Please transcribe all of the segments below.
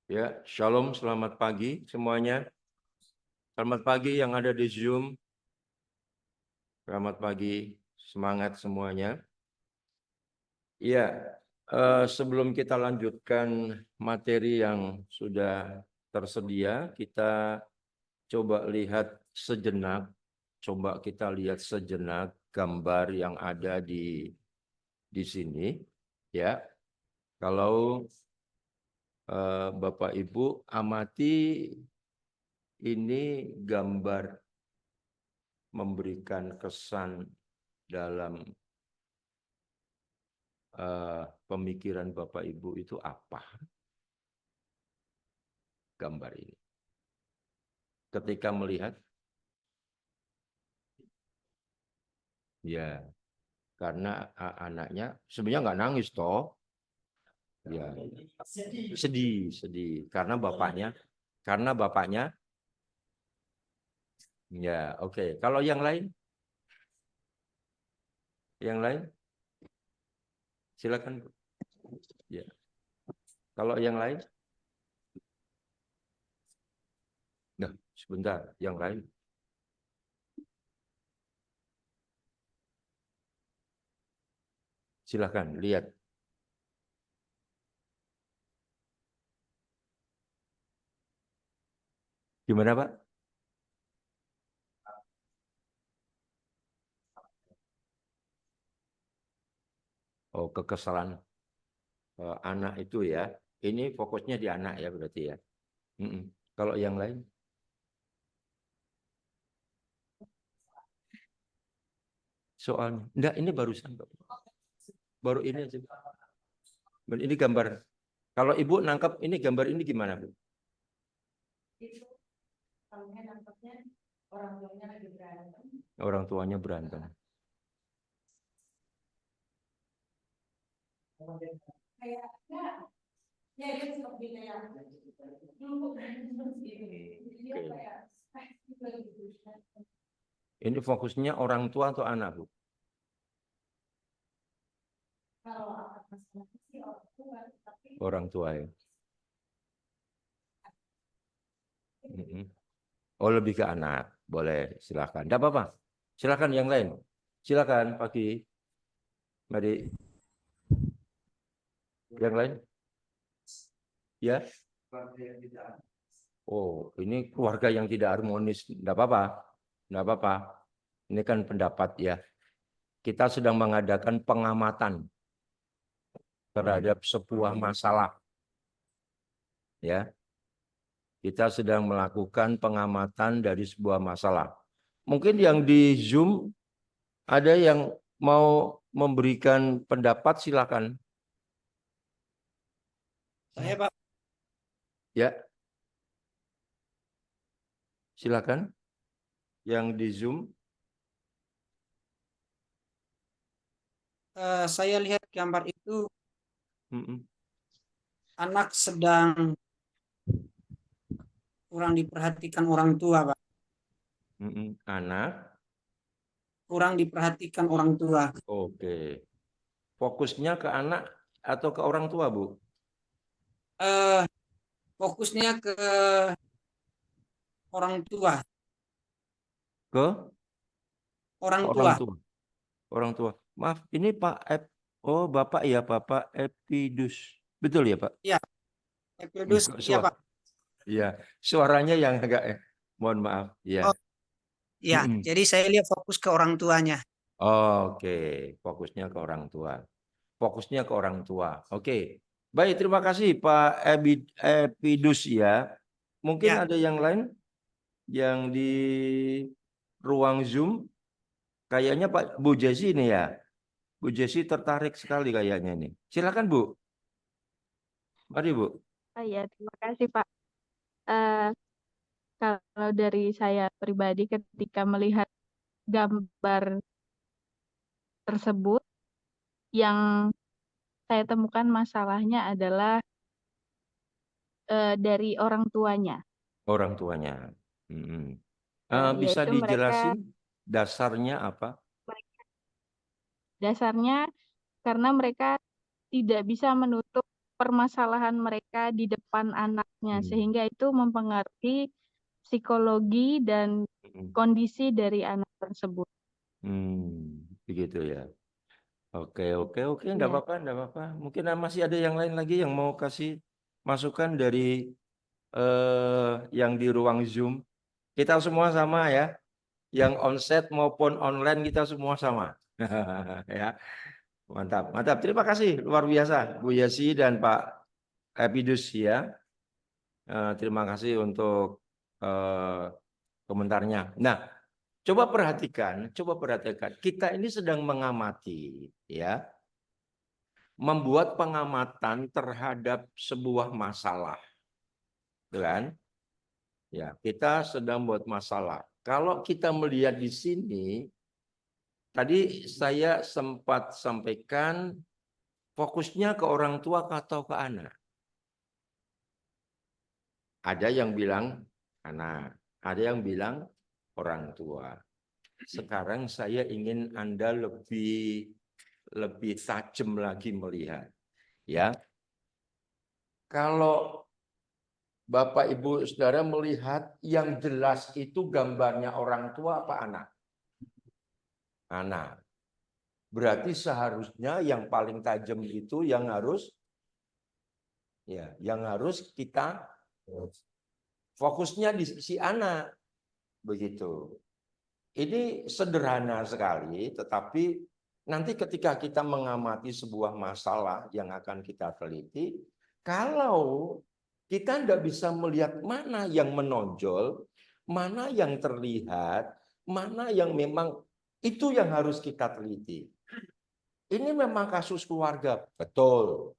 Ya, shalom, selamat pagi semuanya. Selamat pagi yang ada di Zoom. Selamat pagi, semangat semuanya. Ya, sebelum kita lanjutkan materi yang sudah tersedia, kita coba lihat sejenak, gambar yang ada di sini. Ya, kalau Bapak Ibu amati ini gambar memberikan kesan dalam pemikiran Bapak Ibu itu apa gambar ini? Ketika melihat, ya karena anaknya sebenarnya nggak nangis toh, ya sedih karena bapaknya, ya oke. Kalau yang lain, silakan. Ya, kalau yang lain, nah sebentar, yang lain. Silakan lihat. Gimana Pak? Oh, kekesalan anak itu ya. Ini fokusnya di anak ya berarti ya. Kalau yang lain? Soalnya, enggak, ini barusan Pak. Baru ini aja. Ini gambar. Kalau Ibu nangkap ini gambar ini gimana Bu? Orang tuanya berantem. Ini fokusnya orang tua atau anak Bu? Orang tua ya. Oh, lebih ke anak. Boleh, silakan. Tidak apa-apa. Silakan yang lain. Silakan pagi. Mari. Yang lain? Ya. Oh, ini keluarga yang tidak harmonis. Tidak apa-apa. Tidak apa-apa. Ini kan pendapat ya. Kita sedang mengadakan pengamatan terhadap sebuah masalah. Ya. Kita sedang melakukan pengamatan dari sebuah masalah. Mungkin yang di Zoom ada yang mau memberikan pendapat, silakan. Saya Pak. Ya. Silakan. Yang di Zoom. Saya lihat gambar itu anak sedang kurang diperhatikan orang tua, Pak. Anak kurang diperhatikan orang tua. Oke. Fokusnya ke anak atau ke orang tua, Bu? Fokusnya ke orang tua. Ke Orang orang tua. tua. Orang tua. Maaf, ini Oh, Bapak ya, Bapak Epidus. Betul ya, Pak? Iya, Epildus, iya Pak. Iya, suaranya yang agak mohon maaf. Iya. Oh, iya. Jadi saya lihat fokus ke orang tuanya. Oke, fokusnya ke orang tua. Fokusnya ke orang tua. Oke. Baik, terima kasih Pak Epidus ya. Mungkin Ya. ada yang lain yang di ruang Zoom. Kayaknya Pak Bu Jesi ini ya. Bu Jesi tertarik sekali kayaknya ini. Silakan Bu. Mari Bu. Oh iya, terima kasih Pak. Kalau dari saya pribadi ketika melihat gambar tersebut, yang saya temukan masalahnya adalah dari orang tuanya. Orang tuanya. Bisa Yaitu dijelasin dasarnya apa? Dasarnya karena mereka tidak bisa menutup permasalahan mereka di depan anaknya, Hmm. sehingga itu mempengaruhi psikologi dan kondisi dari anak tersebut. Begitu ya. Oke, enggak Iya. apa-apa, enggak apa-apa. Mungkin masih ada yang lain lagi yang mau kasih masukan dari yang di ruang Zoom. Kita semua sama ya. Yang onsite maupun online kita semua sama. Ya. Mantap, mantap. Terima kasih luar biasa Bu Yesi dan Pak Epidus ya. Terima kasih untuk komentarnya. Nah, coba perhatikan. Kita ini sedang mengamati ya, membuat pengamatan terhadap sebuah masalah. Kan? Ya, kita sedang buat masalah. Kalau kita melihat di sini, tadi saya sempat sampaikan fokusnya ke orang tua atau ke anak. Ada yang bilang anak, ada yang bilang orang tua. Sekarang saya ingin Anda lebih tajam lagi melihat. Ya, kalau Bapak Ibu Saudara melihat yang jelas itu gambarnya orang tua apa anak? Anak. Berarti seharusnya yang paling tajam itu yang harus kita fokusnya di si anak. Begitu. Ini sederhana sekali, tetapi nanti ketika kita mengamati sebuah masalah yang akan kita teliti, kalau kita tidak bisa melihat mana yang menonjol, mana yang terlihat, mana yang memang itu yang harus kita teliti. Ini memang kasus keluarga, betul.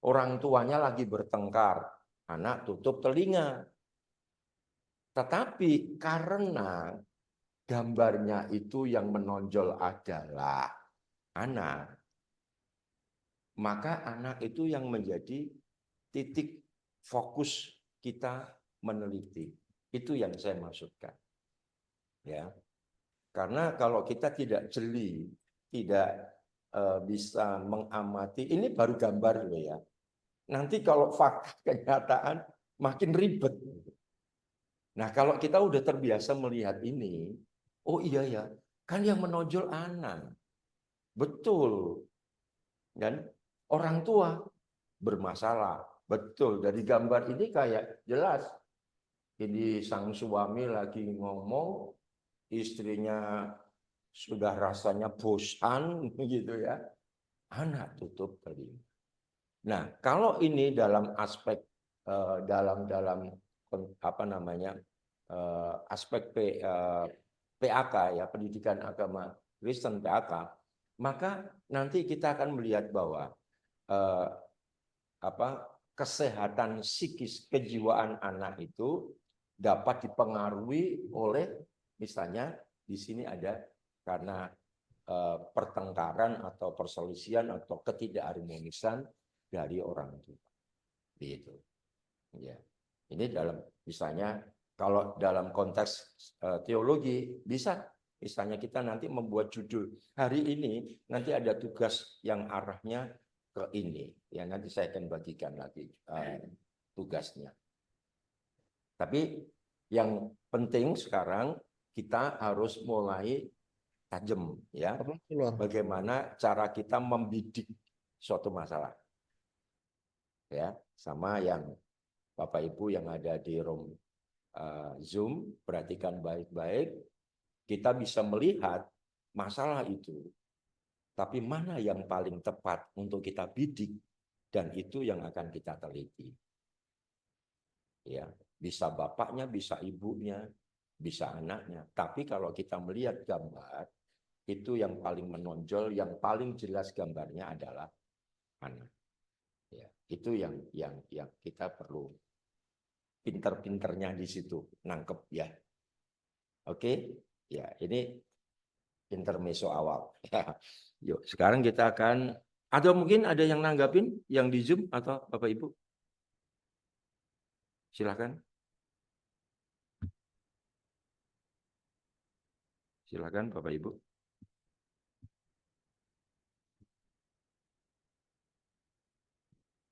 Orang tuanya lagi bertengkar, anak tutup telinga. Tetapi karena gambarnya itu yang menonjol adalah anak, maka anak itu yang menjadi titik fokus kita meneliti. Itu yang saya maksudkan. Ya. Karena kalau kita tidak jeli, tidak bisa mengamati, ini baru gambar loh ya. Nanti kalau fakta kenyataan makin ribet. Nah, kalau kita udah terbiasa melihat ini, oh iya ya, kan yang menonjol anak. Betul. Dan orang tua bermasalah. Betul. Dari gambar ini kayak jelas. Ini sang suami lagi ngomong, istrinya sudah rasanya bosan gitu ya. Anak tutup telinga. Nah, kalau ini dalam aspek dalam apa namanya aspek PAK ya, pendidikan agama Kristen PAK, maka nanti kita akan melihat bahwa kesehatan psikis kejiwaan anak itu dapat dipengaruhi oleh misalnya di sini ada karena pertengkaran atau perselisihan atau ketidakharmonisan dari orang tua. Gitu. Ya. Ini dalam misalnya kalau dalam konteks teologi bisa misalnya kita nanti membuat judul hari ini nanti ada tugas yang arahnya ke ini. Ya nanti saya akan bagikan lagi tugasnya. Tapi yang penting sekarang kita harus mulai tajam ya. Bagaimana cara kita membidik suatu masalah. Ya, sama yang Bapak Ibu yang ada di room Zoom, perhatikan baik-baik. Kita bisa melihat masalah itu. Tapi mana yang paling tepat untuk kita bidik dan itu yang akan kita teliti. Ya, bisa bapaknya, bisa ibunya, bisa anaknya. Tapi kalau kita melihat gambar, itu yang paling menonjol, yang paling jelas gambarnya adalah anak. Ya, itu yang kita perlu pinter-pinternya di situ, nangkep ya. Oke, ya ini intermezzo awal. Yuk, sekarang kita akan, atau mungkin ada yang nanggapin yang di Zoom atau Bapak Ibu? Silakan. Silakan Bapak Ibu.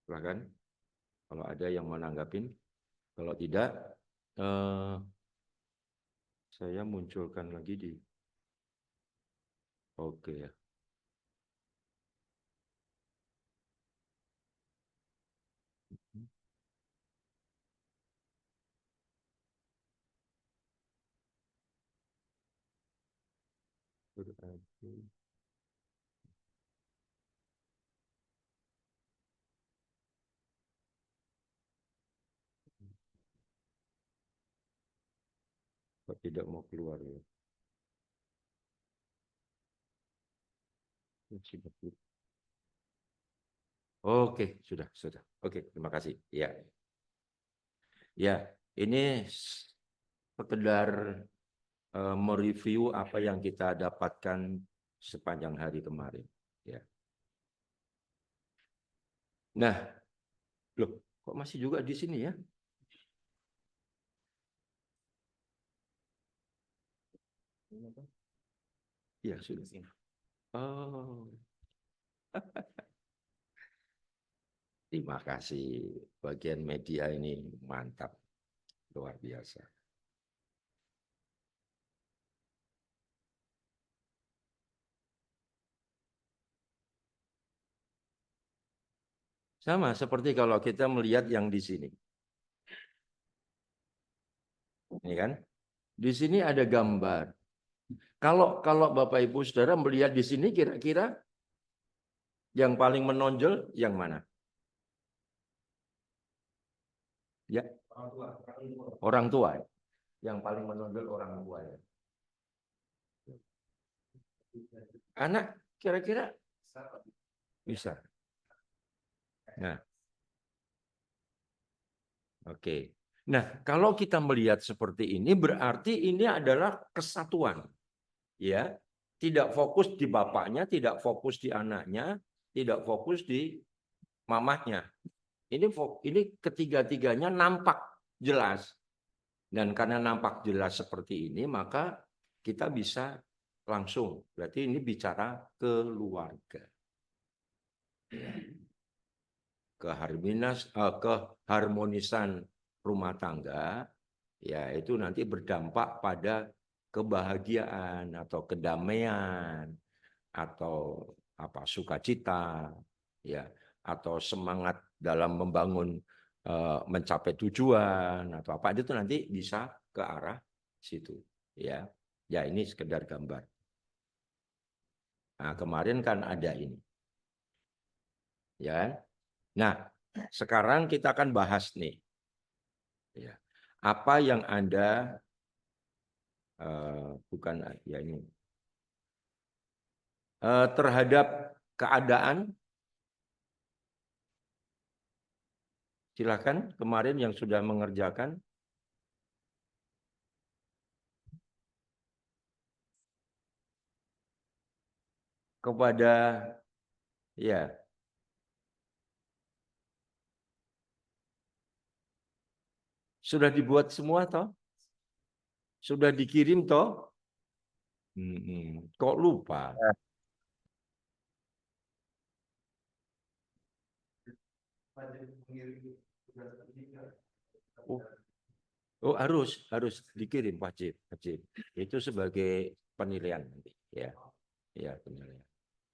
Silahkan kalau ada yang mau nanggapin. Kalau tidak, saya munculkan lagi di. Oke ya. Berarti kok tidak mau keluar ya. Oke, sudah. Oke, terima kasih. Ya, ya, ini sekedar mereview apa yang kita dapatkan sepanjang hari kemarin. Ya. Nah, loh, kok masih juga di sini ya? Ya, sudah. Oh. Terima kasih. Bagian media ini mantap. Luar biasa. Sama seperti kalau kita melihat yang di sini. Ini kan? Di sini ada gambar. Kalau Bapak Ibu Saudara melihat di sini kira-kira yang paling menonjol yang mana? Ya. Orang tua. Yang paling menonjol orang tua ya. Anak kira-kira bisa. Nah. Oke. Nah, kalau kita melihat seperti ini berarti ini adalah kesatuan. Ya. Tidak fokus di bapaknya, tidak fokus di anaknya, tidak fokus di mamahnya. Ini ketiga-tiganya nampak jelas. Dan karena nampak jelas seperti ini, maka kita bisa langsung. Berarti ini bicara keluarga. Keharmonisan rumah tangga, ya itu nanti berdampak pada kebahagiaan atau kedamaian atau sukacita, ya, atau semangat dalam membangun mencapai tujuan atau apa itu nanti bisa ke arah situ, ya. Ya ini sekedar gambar. Nah, kemarin kan ada ini. Ya. Nah, sekarang kita akan bahas nih. Ya. Apa yang Anda bukan ya ini terhadap keadaan. Silakan kemarin yang sudah mengerjakan. Kepada ya. Sudah dibuat semua toh? Sudah dikirim toh? Kok lupa? Oh, harus dikirim wajib. Itu sebagai penilaian nanti ya. Ya, penilaian.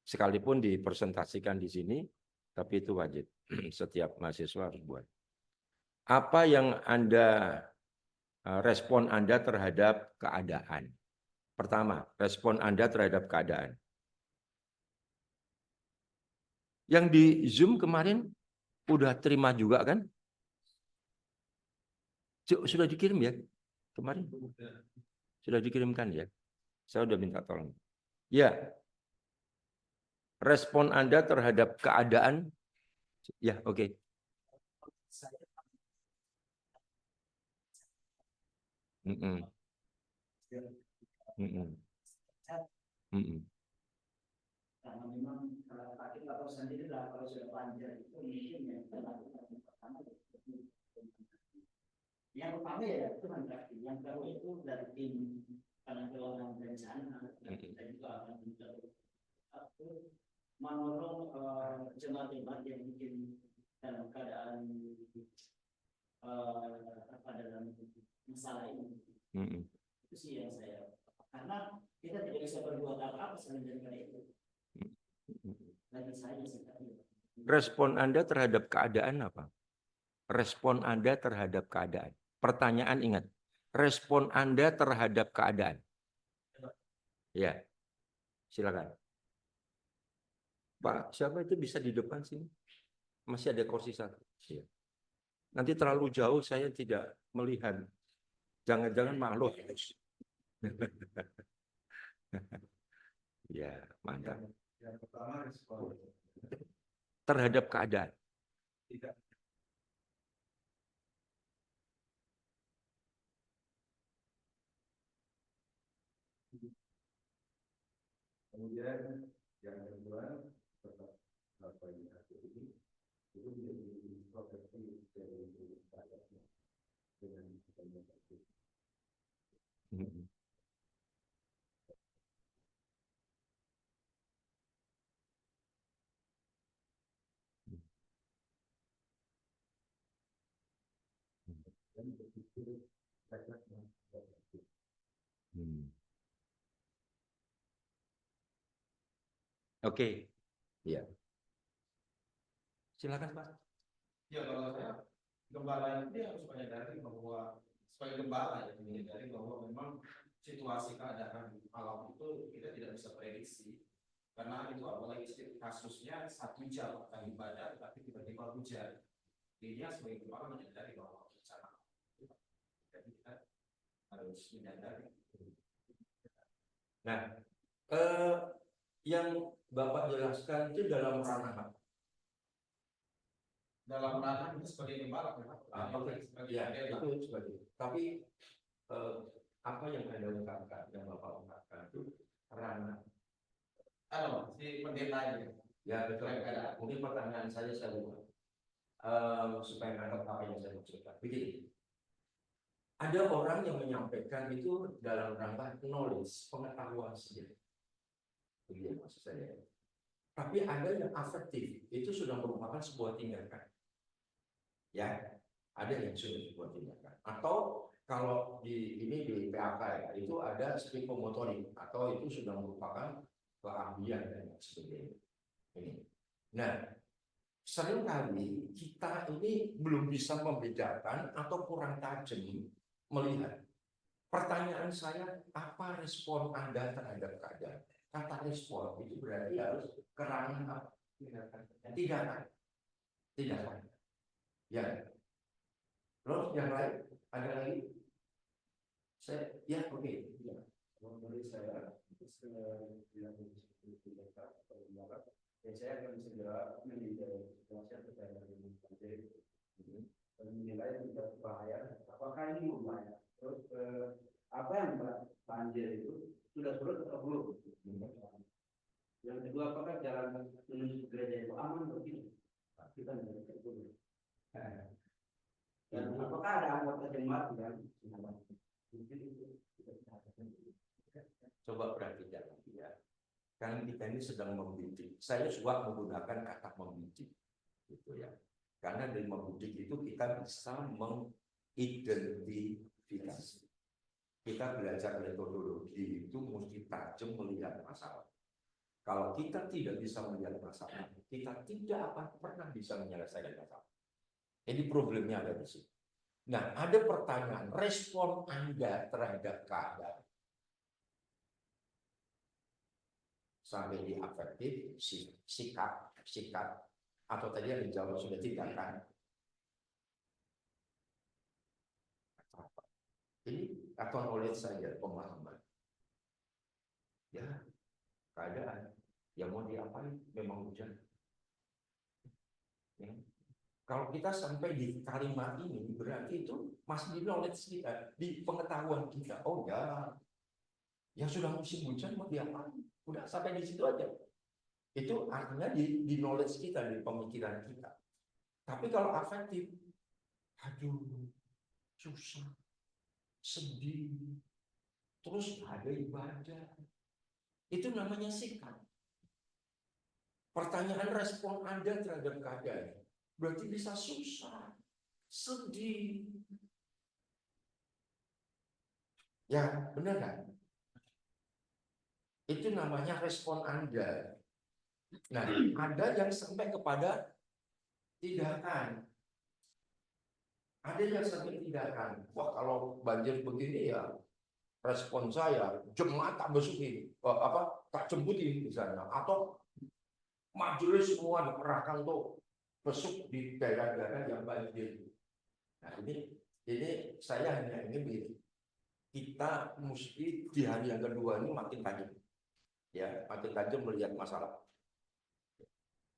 Sekalipun dipresentasikan di sini, tapi itu wajib. Setiap mahasiswa harus buat. Apa yang Anda respon Anda terhadap keadaan? Pertama, respon Anda terhadap keadaan. Yang di Zoom kemarin udah terima juga kan? Sudah dikirim ya? Kemarin? Sudah dikirimkan ya? Saya udah minta tolong. Ya. Respon Anda terhadap keadaan? Ya, oke. Karena memang kalau sendiri lah kalau sudah panjang itu mungkin yang pertama yang pertama ya itu mendaki, yang kedua itu dari tim penanggulangan bencana dan kita juga akan menolong jemaat-jemaat yang mungkin dalam keadaan apa dalam masalah ini. Itu sih yang saya, karena kita tidak bisa berbuat apa-apa selain daripada itu. Lagi saya sih tadi. Respon Anda terhadap keadaan apa? Respon Anda terhadap keadaan. Pertanyaan ingat, respon Anda terhadap keadaan. Ya, silakan. Pak, siapa itu bisa di depan sini? Masih ada kursi satu. Ya. Nanti terlalu jauh saya tidak melihat. Jangan-jangan makhluk. Ya, mantap. Yang pertama respon Terhadap keadaan. tidak. Kemudian yang kedua tetap apa yang ada ini itu menjadi proteksi dari keadaannya dengan banyak dan berpikir refleksnya. Oke. Ya. Silakan, Pak. Ya kalau saya gembala itu dia harus menyadari bahwa sebagai gembala ya menyadari bahwa memang situasi keadaan alam itu kita tidak bisa prediksi karena itu apalagi kasusnya 1 jam akan ibadah tapi tiba-tiba hujan. Jadi dia sebagai gembala menyadari bahwa bencana jadi kita harus menyadari. Nah, yang Bapak jelaskan itu dalam ranah apa? Dalam ranah itu sebagai gembala memang. Ya, itu sebagai. Tapi apa yang Anda ungkapkan, yang Bapak ungkapkan itu ranah. Si pendetanya. Ya betul. Mungkin pertanyaan saya lupa. Supaya menangkap apa yang saya maksudkan. Begini. Ada orang yang menyampaikan itu dalam rangka knowledge, pengetahuan saja. Begitu maksud saya. Tapi ada yang afektif, itu sudah merupakan sebuah tindakan. Ya, ada yang sudah sebuah tindakan. Atau kalau di PAK ya, itu ada psikomotorik atau itu sudah merupakan keahlian dan sebagainya. Ini. Nah, seringkali kita ini belum bisa membedakan atau kurang tajam melihat. Pertanyaan saya, apa respon Anda terhadap keadaan? Kata respon itu berarti harus kerana apa? Tindakan. Ya. Terus yang lain ada lagi? Saya ya oke. Ya. Menurut saya yang saya akan segera menilai situasi terkait dengan banjir dan menilai tidak berbahaya. Apakah ini berbahaya? Terus apa yang banjir itu sudah surut atau belum? Yang kedua, apakah jalan menuju ke gereja itu aman atau tidak? Kita menjadi dulu. Dan apakah ada anggota jemaat yang coba perhatikan ya. Kan kita ini sedang membidik. Saya suka menggunakan kata membidik, gitu ya. Karena dari membidik itu kita bisa mengidentifikasi. Kita belajar metodologi itu mesti tajam melihat masalah. Kalau kita tidak bisa melihat masalah, kita tidak akan pernah bisa menyelesaikan masalah. Jadi problemnya ada di situ. Nah, ada pertanyaan, respon Anda terhadap keadaan. Sampai di afektif, sikap, atau tadi yang dijawab sudah tindakan. Ini atau knowledge saja, pemahaman. Ya, keadaan. Yang mau diapain? Memang hujan. Ya. Kalau kita sampai di kalimat ini, berarti itu masih di knowledge kita, di pengetahuan kita. Oh ya, yang sudah musim hujan mau diapain? Udah sampai di situ aja. Itu artinya di knowledge kita, di pemikiran kita. Tapi kalau afektif, aduh, susah, sedih, terus ada ibadah. Itu namanya sikap. Pertanyaan respon Anda terhadap keadaan. berarti bisa susah, sedih. Ya, benar kan? Itu namanya respon Anda. Nah, ada yang sampai kepada tindakan. Ada yang sampai tindakan. Wah, kalau banjir begini ya, respon saya jemaat tak besuki, tak jemputin misalnya, atau majelis semua dikerahkan untuk besuk di daerah-daerah yang banjir. Nah, ini saya hanya ingin begini. Kita mesti di hari yang kedua ini makin tajam, ya, makin tajam melihat masalah.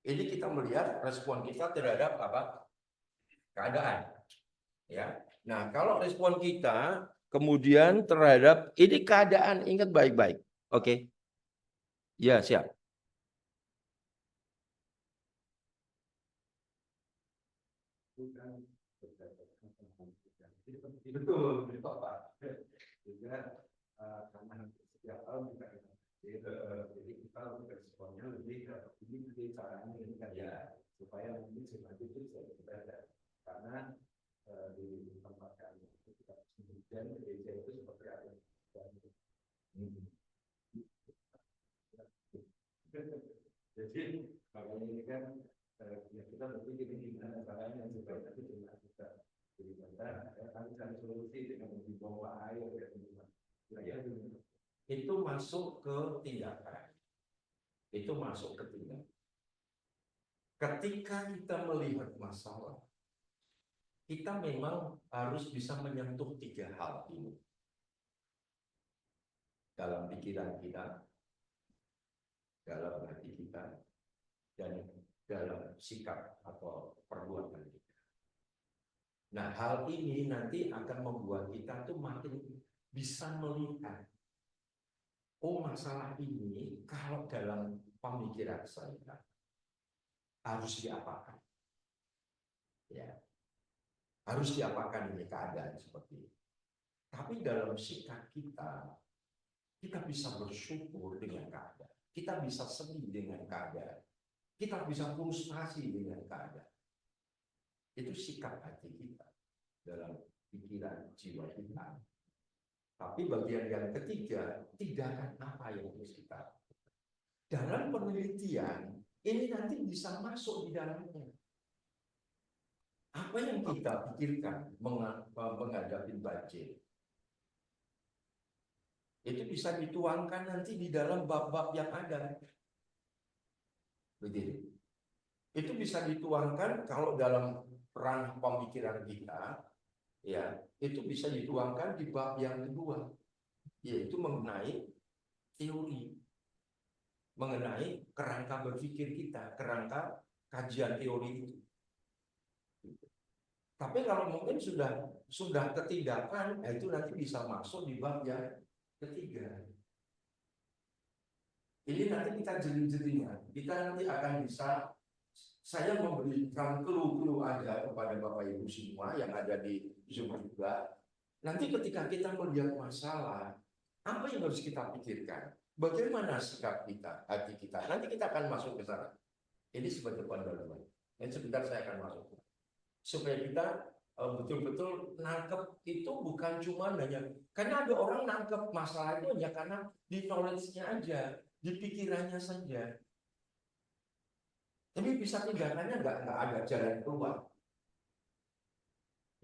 Ini kita melihat respon kita terhadap apa? Keadaan, ya. Nah, kalau respon kita kemudian terhadap ini keadaan, ingat baik-baik, oke? Ya, siap. Betul, Pak. Juga karena setiap tahun kita jadi kita responnya lebih ini caranya ini kan ya, supaya mungkin selanjutnya bisa berbeda, karena di tempat kami kita kemudian gereja itu seperti apa. Jadi makanya ini kan ya kita berpikir ini gimana caranya supaya nanti kita beribadah, kami cari solusi dengan membawa air ya. Itu masuk ke tindakan. Itu masuk ke tindakan. Ketika kita melihat masalah, kita memang harus bisa menyentuh 3 hal ini dalam pikiran kita, dalam hati kita, dan dalam sikap atau perbuatan kita. Nah, hal ini nanti akan membuat kita tuh makin bisa melihat, oh, masalah ini kalau dalam pemikiran saya harus diapakan, ya, harus diapakan ini keadaan seperti ini. Tapi dalam sikap kita bisa bersyukur dengan keadaan, kita bisa sedih dengan keadaan, kita bisa frustasi dengan keadaan. Itu sikap hati kita dalam pikiran jiwa kita. Tapi bagian yang ketiga, tindakan apa yang harus kita lakukan? Dalam penelitian, ini nanti bisa masuk di dalamnya. Apa yang kita pikirkan menghadapi banjir, itu bisa dituangkan nanti di dalam bab-bab yang ada. Begitu. Itu bisa dituangkan kalau dalam ranah pemikiran kita, ya, itu bisa dituangkan di bab yang kedua, yaitu mengenai teori, mengenai kerangka berpikir kita, kerangka kajian teori itu. Tapi kalau mungkin sudah ketindakan, ya itu nanti bisa masuk di bab yang ketiga. Ini nanti kita jeli-jelinya, kita nanti akan bisa, saya memberikan clue-clue aja kepada Bapak Ibu semua yang ada di Zoom juga. Nanti ketika kita melihat masalah, apa yang harus kita pikirkan? Bagaimana sikap kita, hati kita? Nanti kita akan masuk ke sana. Ini sebagai pendalaman. Dan sebentar saya akan masuk. Supaya kita betul-betul nangkep itu bukan cuma hanya, karena ada orang nangkep masalah itu hanya karena di knowledge-nya aja, di pikirannya saja. Tapi bisa tindakannya nggak ada jalan keluar.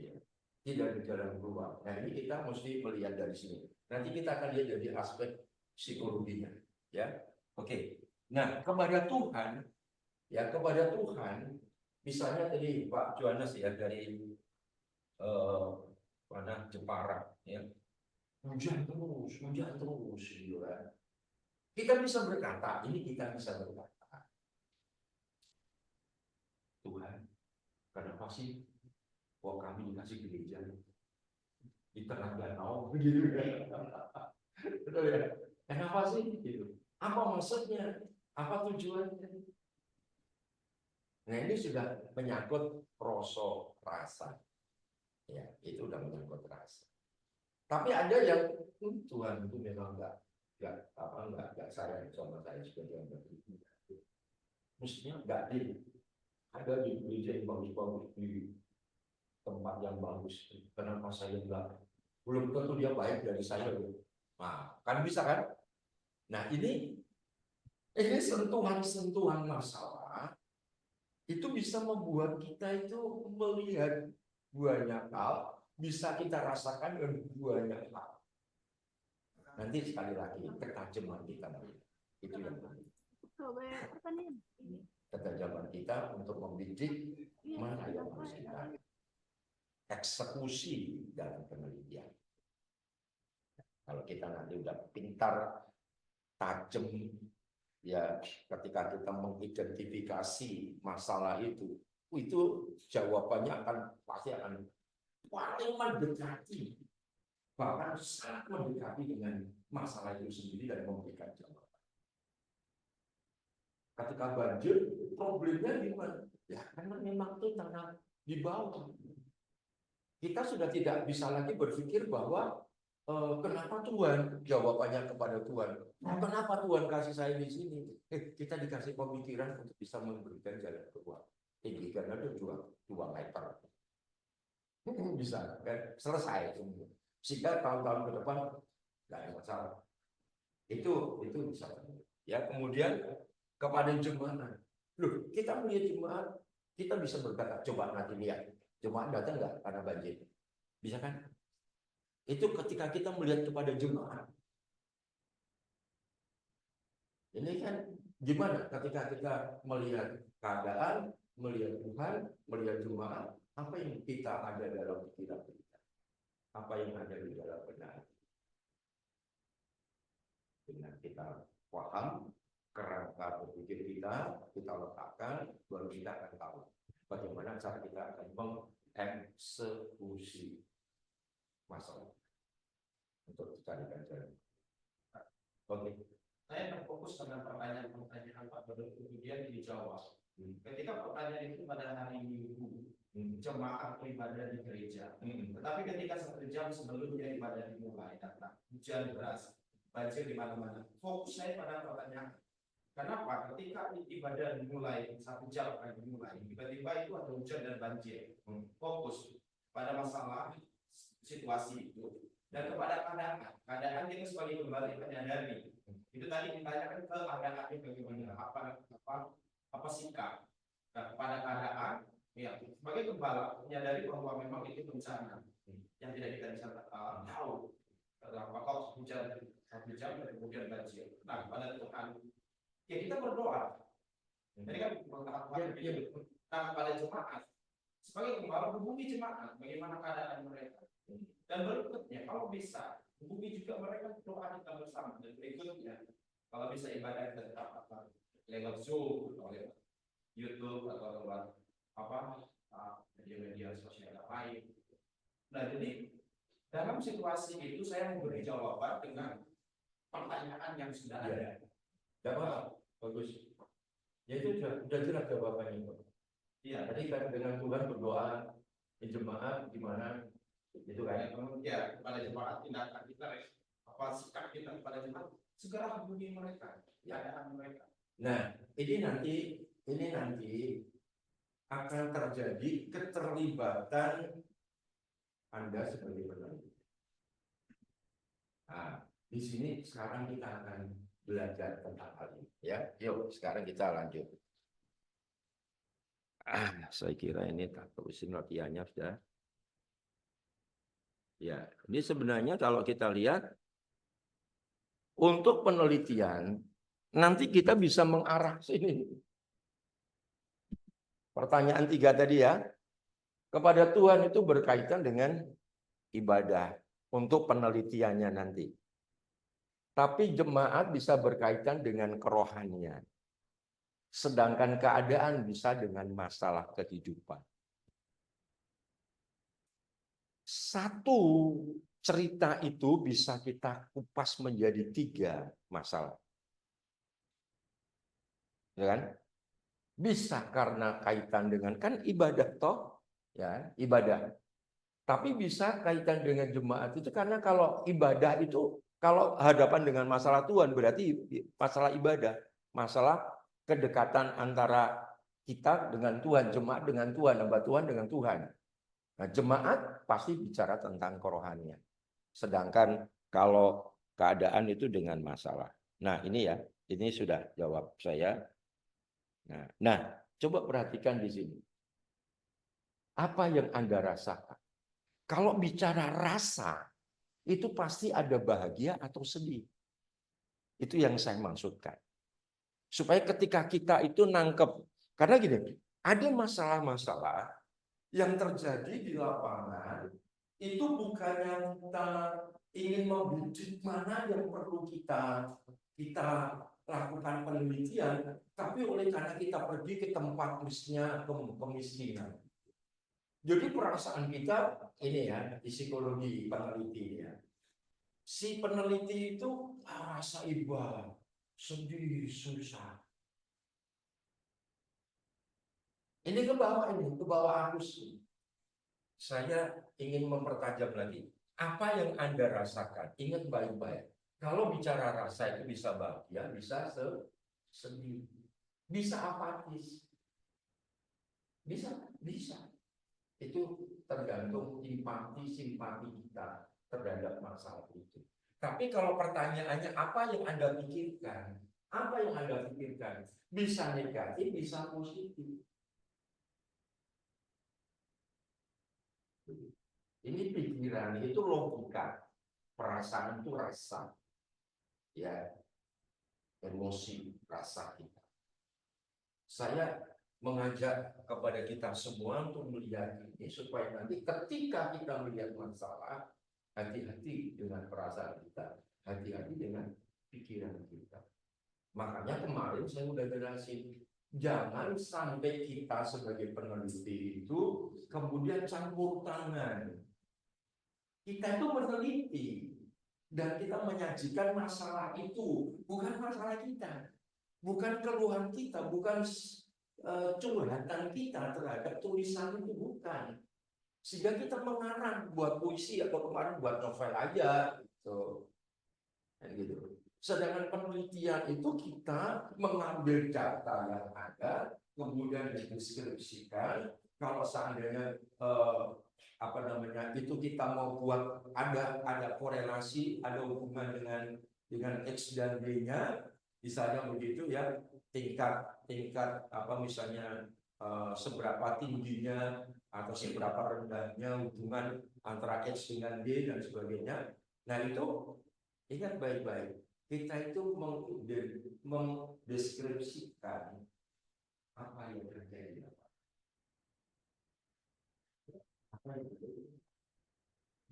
Ya, tidak ada jalan keluar. Nah, ini kita mesti melihat dari sini. Nanti kita akan lihat dari aspek psikologinya, ya. Oke. Nah, kepada Tuhan, ya, kepada Tuhan, misalnya tadi Pak Johannes ya dari mana Jepara, ya. Hujan terus, gitu kan. Kita bisa berkata, ini kita bisa berkata, Tuhan, kenapa sih kok kami dikasih gereja di tengah danau begitu ya? Betul ya? Kenapa sih gitu? Apa maksudnya? Apa tujuannya? Nah, ini sudah menyangkut rasa. Ya, itu udah menyangkut rasa. Tapi ada yang Tuhan itu memang enggak sayang sama saya sebagai yang beriman. Mestinya enggak deh. ada di gereja yang bagus-bagus di tempat yang bagus. Kenapa saya enggak? Belum tentu dia baik dari saya. Nah, kan bisa kan? Nah, ini sentuhan-sentuhan masalah itu bisa membuat kita itu melihat banyak hal, bisa kita rasakan dengan banyak hal. Nanti sekali lagi ketajaman kita itu yang penting. Ketajaman kita untuk membidik mana yang harus kita eksekusi dalam penelitian. Kalau kita nanti udah pintar, tajam, ya ketika kita mengidentifikasi masalah itu jawabannya pasti akan paling mendekati, bahkan sangat mendekati dengan masalah itu sendiri dan memberikan jawaban. Ketika banjir, problemnya gimana? Ya karena memang itu tanah di bawah. Kita sudah tidak bisa lagi berpikir bahwa kenapa Tuhan? Jawabannya kepada Tuhan. Kenapa Tuhan kasih saya di sini? Kita dikasih pemikiran untuk bisa memberikan jalan keluar. Tinggi karena itu 2 meter. Bisa kan? Selesai semua. Sehingga tahun-tahun ke depan nggak ada masalah. Itu bisa. Ya kemudian kepada jemaat. Loh, kita melihat jemaat, kita bisa berkata, coba nanti lihat. Jemaat datang nggak karena banjir? Bisa kan? Itu ketika kita melihat kepada jemaat. Ini kan gimana ketika kita melihat keadaan, melihat Tuhan, melihat jemaat, apa yang kita ada dalam pikiran kita? Apa yang ada di dalam benak? Dengan kita paham kerangka berpikir kita letakkan, baru kita akan tahu bagaimana cara kita akan mengeksekusi masalah untuk dicarikan jalan. Oke. Saya terfokus dengan pertanyaan Pak Badut kemudian dijawab. Ketika pertanyaan itu pada hari Minggu, jemaat beribadah di gereja. Tetapi ketika 1 jam sebelumnya ibadah dimulai, datang hujan deras, banjir di mana-mana. Fokus saya pada pertanyaan. Kenapa? Ketika ibadah dimulai 1 jam akan dimulai, tiba-tiba itu ada hujan dan banjir. Fokus pada masalah situasi itu dan kepada keadaan kita sebagai kembali menyadari. Itu tadi ditanyakan keadaannya bagaimana, apa sikap. Nah, kepada keadaan, ya sebagai gembala menyadari bahwa memang itu bencana yang tidak kita bisa tahu. Apakah hujan 1 jam dan kemudian banjir. Nah, kepada Tuhan. Ya kita berdoa. Jadi kan nah, kepada jemaat sebagai gembala hubungi jemaat bagaimana keadaan mereka dan berikutnya kalau bisa hubungi juga mereka doa kita bersama dan berikutnya kalau bisa ibadah tetap lewat Zoom atau lewat YouTube atau lewat media-media sosial lain. Nah jadi dalam situasi itu saya memberi jawaban dengan pertanyaan yang sudah ada. Dapat bagus. Ya itu sudah jelas jawabannya. Iya, tadi kan dengan Tuhan berdoa di jemaat gimana itu kan? Ya, kepada jemaat tindakan kita, sikap kita kepada jemaat segera hubungi mereka, keadaan mereka. Nah, ini nanti akan terjadi keterlibatan Anda sebagai peneliti. Nah, di sini sekarang kita akan belajar tentang hal ini, ya. Yuk, sekarang kita lanjut. Saya kira ini tak terusin latihannya sudah. Ya, ini sebenarnya kalau kita lihat untuk penelitian nanti kita bisa mengarah sini. Pertanyaan 3 tadi ya, kepada Tuhan itu berkaitan dengan ibadah untuk penelitiannya nanti. Tapi jemaat bisa berkaitan dengan kerohanian. Sedangkan keadaan bisa dengan masalah kehidupan. Satu cerita itu bisa kita kupas menjadi 3 masalah. Ya kan? Bisa karena kaitan dengan kan ibadah toh, ya, ibadah. Tapi bisa kaitan dengan jemaat itu karena kalau ibadah itu kalau hadapan dengan masalah Tuhan berarti masalah ibadah, masalah kedekatan antara Kita dengan Tuhan, jemaat dengan Tuhan, hamba Tuhan dengan Tuhan. Nah, jemaat pasti bicara tentang kerohanian. Sedangkan kalau keadaan itu dengan masalah. Nah, ini ya, ini sudah jawab saya. Nah, coba perhatikan di sini. Apa yang Anda rasakan? Kalau bicara rasa, itu pasti ada bahagia atau sedih. Itu yang saya maksudkan. Supaya ketika kita itu nangkep, karena gini, ada masalah-masalah yang terjadi di lapangan, itu bukannya kita ingin membujuk mana yang perlu kita lakukan penelitian, tapi oleh karena kita pergi ke tempat kemiskinan. Jadi perasaan kita ini ya, di psikologi peneliti ya. Si peneliti itu rasa iba, sedih, susah. Ini ke bawah aku sih. Saya ingin mempertajam lagi. Apa yang Anda rasakan? Ingat baik-baik. Kalau bicara rasa itu bisa bahagia, bisa sedih, bisa apatis. Bisa. Itu tergantung simpati kita terhadap masalah itu. Tapi kalau pertanyaannya apa yang Anda pikirkan? Apa yang Anda pikirkan? Bisa negatif, bisa positif. Ini pikiran, itu logika. Perasaan itu rasa. Ya, emosi, rasa kita. Saya mengajak kepada kita semua untuk melihat ini supaya nanti ketika kita melihat masalah, hati-hati dengan perasaan kita, hati-hati dengan pikiran kita. Makanya kemarin saya udah jelasin, jangan sampai kita sebagai peneliti itu kemudian campur tangan. Kita itu meneliti dan kita menyajikan masalah itu, bukan masalah kita, bukan keluhan kita, bukan curhatan kita terhadap tulisan itu, bukan. Sehingga kita mengarang buat puisi atau kemarin buat novel aja gitu. Gitu. Sedangkan penelitian itu kita mengambil data yang ada, kemudian dideskripsikan. Kalau seandainya itu kita mau buat ada korelasi, ada hubungan dengan X dan Y-nya, misalnya begitu ya, tingkat misalnya seberapa tingginya atau seberapa rendahnya hubungan antara X dengan Y dan sebagainya. Nah, itu ingat baik-baik, kita itu mendeskripsikan apa yang terjadi.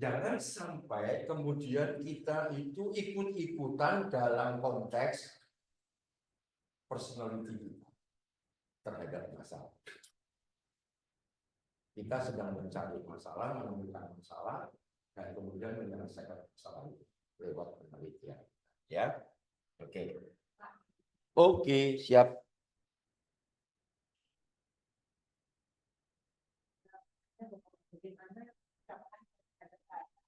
Jangan sampai kemudian kita itu ikut-ikutan dalam konteks personality kita terhadap masalah. Kita sedang mencari masalah, menemukan masalah, dan kemudian menyelesaikan masalah itu lewat penelitian. Ya, oke, siap.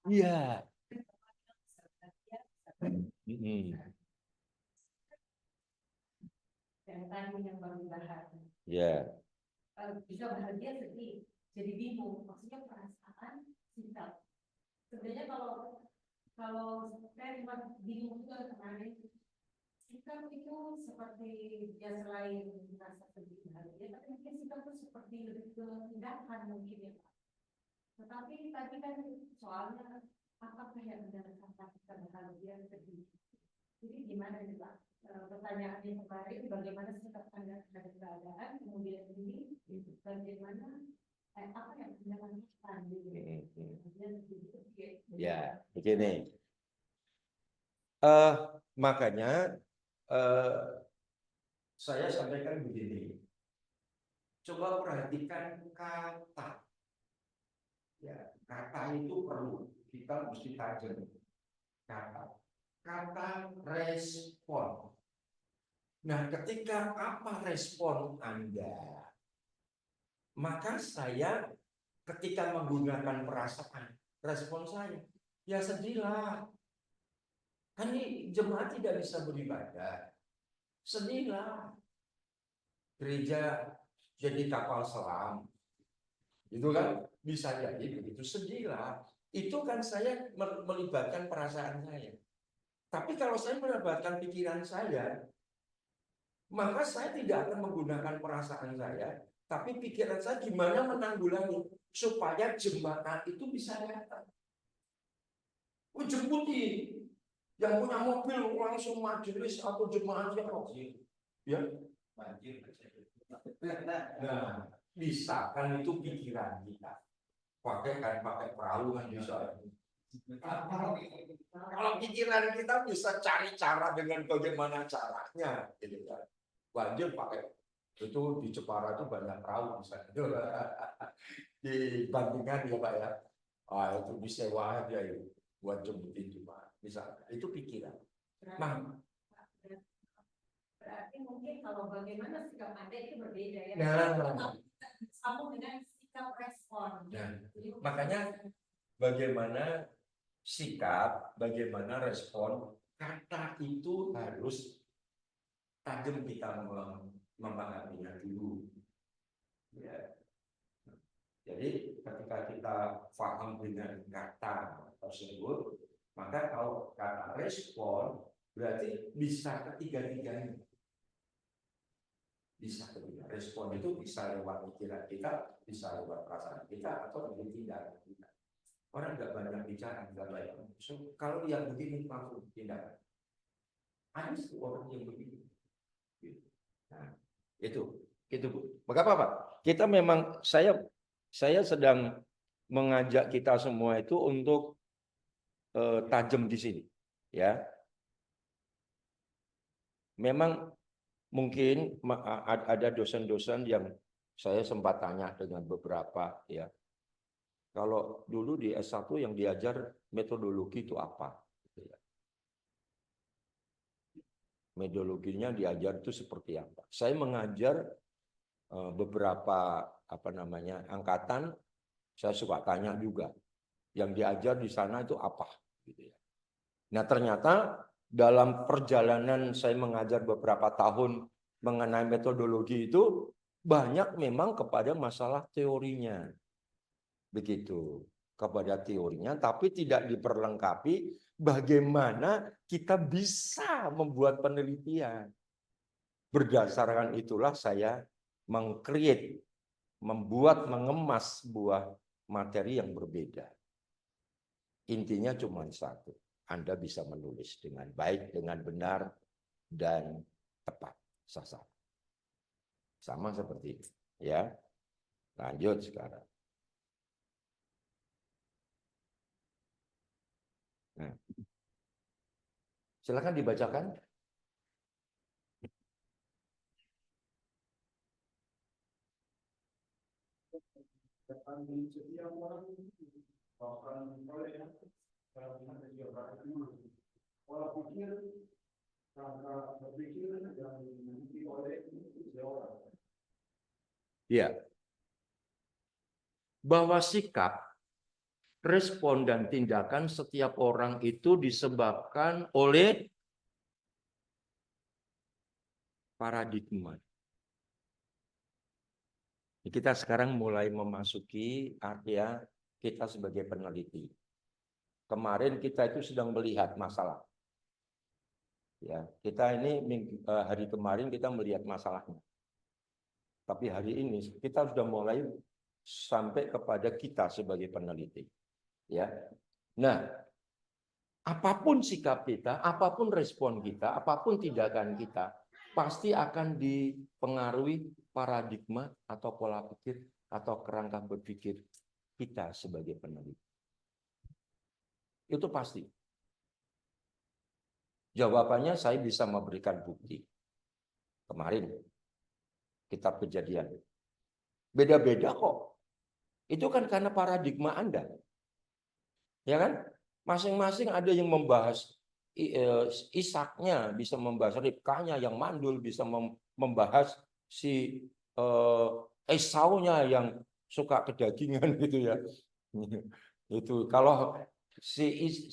Iya. Yang tadi yang baru dibahas. Ya. Bisa bahagia sedih, jadi bingung. Maksudnya perasaan sikap. Sebenarnya kalau saya cuma bingung juga kemarin. Sikap itu seperti ya selain merasa sedih bahagia, tapi mungkin sikap itu seperti lebih ke tindakan mungkin ya Pak. Tetapi tadi kan soalnya apakah yang menjadikan kita bahagia sedih? Jadi gimana nih Pak? Pertanyaannya kemarin bagaimana sikap Anda terhadap keadaan, kemudian ini bagaimana apa yang Anda lakukan Ya, begini. Makanya saya sampaikan begini. Coba perhatikan kata. Ya, kata itu perlu kita mesti tajam. Kata respon. Nah, ketika apa respon Anda, maka saya ketika menggunakan perasaan, respon saya, ya sedihlah. Kan ini jemaat tidak bisa beribadah. Sedihlah. Gereja jadi kapal selam. Itu kan bisa jadi begitu, sedihlah. Itu kan saya melibatkan perasaan saya. Tapi kalau saya melibatkan pikiran saya, maka saya tidak akan menggunakan perasaan saya, tapi pikiran saya gimana menanggulangi supaya jemaat itu bisa datang. Jemputin yang punya mobil langsung majelis atau jemaatnya ya. Nah, bisa kan itu pikiran kita. Pakai perahu kan bisa. Kalau pikiran kita bisa cari cara dengan bagaimana caranya, gitu kan. Banjir pakai itu di Jepara itu banyak perahu bisa. Dibandingkan ya Pak ya, itu disewa aja ya buat jemputin cuma misalnya itu pikiran. Nah, berarti mungkin kalau bagaimana sikap Anda itu berbeda ya. Nah. Sambung dengan sikap respon. Nah, makanya bagaimana sikap, bagaimana respon, kata itu harus tajam kita memahaminya dulu. Ya. Jadi ketika kita paham dengan kata tersebut, maka kalau kata respon berarti bisa ketiga-tiganya. Bisa ketiga. Respon itu bisa lewat pikiran kita, bisa lewat perasaan kita, atau dari tindakan kita. Orang nggak banyak bicara, nggak banyak. So, kalau yang begini langsung tindakan. Ada orang yang begini. Nah, itu Bu. Maka apa Pak? Kita memang saya sedang mengajak kita semua itu untuk tajam di sini, ya. Memang mungkin ada dosen-dosen yang saya sempat tanya dengan beberapa, ya. Kalau dulu di S1 yang diajar metodologi itu apa? Metodologinya diajar itu seperti apa? Saya mengajar beberapa angkatan, saya suka tanya juga yang diajar di sana itu apa, gitu ya. Nah ternyata dalam perjalanan saya mengajar beberapa tahun mengenai metodologi itu banyak memang kepada masalah teorinya, begitu, kepada teorinya, tapi tidak diperlengkapi bagaimana kita bisa membuat penelitian. Berdasarkan itulah saya mengemas sebuah materi yang berbeda. Intinya cuma satu, Anda bisa menulis dengan baik, dengan benar, dan tepat sasaran. Sama seperti itu, ya. Lanjut sekarang. Nah. Silakan dibacakan. Pola pikir, cara berpikir yang dimiliki oleh seseorang. Ya. Bahwa sikap, respon dan tindakan setiap orang itu disebabkan oleh paradigma. Kita sekarang mulai memasuki area kita sebagai peneliti. Kemarin kita itu sedang melihat masalah. Ya, kita ini hari kemarin kita melihat masalahnya. Tapi hari ini kita sudah mulai sampai kepada kita sebagai peneliti. Ya. Nah, apapun sikap kita, apapun respon kita, apapun tindakan kita, pasti akan dipengaruhi paradigma atau pola pikir atau kerangka berpikir kita sebagai peneliti. Itu pasti. Jawabannya saya bisa memberikan bukti. Kemarin, kitab Kejadian. Beda-beda kok. Itu kan karena paradigma Anda. Ya kan? Masing-masing ada yang membahas Ishaknya, bisa membahas Ribkanya yang mandul, bisa membahas si Esaunya yang suka kedagingan gitu ya. Itu kalau si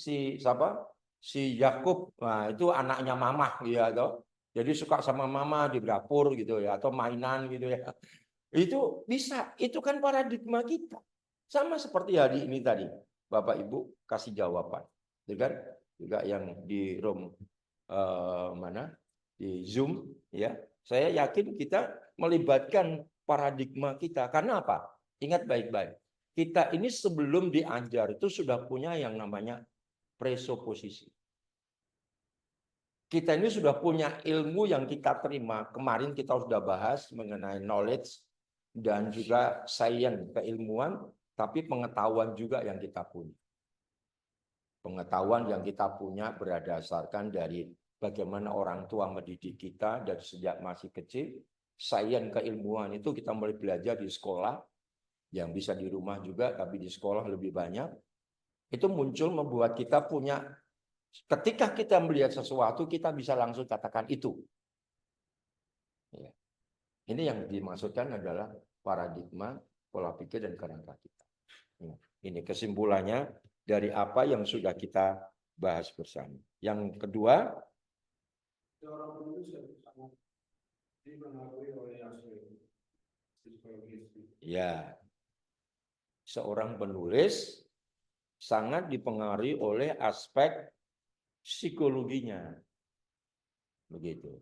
Yakub, nah itu anaknya mamah ya toh. Jadi suka sama mama di dapur gitu ya, atau mainan gitu ya. Itu bisa, itu kan paradigma kita. Sama seperti hari ini tadi, Bapak Ibu kasih jawaban, ya kan? Juga yang di room mana di Zoom, ya. Saya yakin kita melibatkan paradigma kita. Karena apa? Ingat baik-baik. Kita ini sebelum diajar itu sudah punya yang namanya presuposisi. Kita ini sudah punya ilmu yang kita terima. Kemarin kita sudah bahas mengenai knowledge dan juga science, keilmuan, tapi pengetahuan juga yang kita punya. Pengetahuan yang kita punya berdasarkan dari bagaimana orang tua mendidik kita dari sejak masih kecil. Science, keilmuan itu kita mulai belajar di sekolah, yang bisa di rumah juga, tapi di sekolah lebih banyak. Itu muncul membuat kita punya, ketika kita melihat sesuatu, kita bisa langsung katakan itu. Ya. Ini yang dimaksudkan adalah paradigma, pola pikir, dan kerangka kita. Ini kesimpulannya dari apa yang sudah kita bahas bersama. Yang kedua, ya, seorang penulis sangat dipengaruhi oleh aspek psikologinya. Begitu.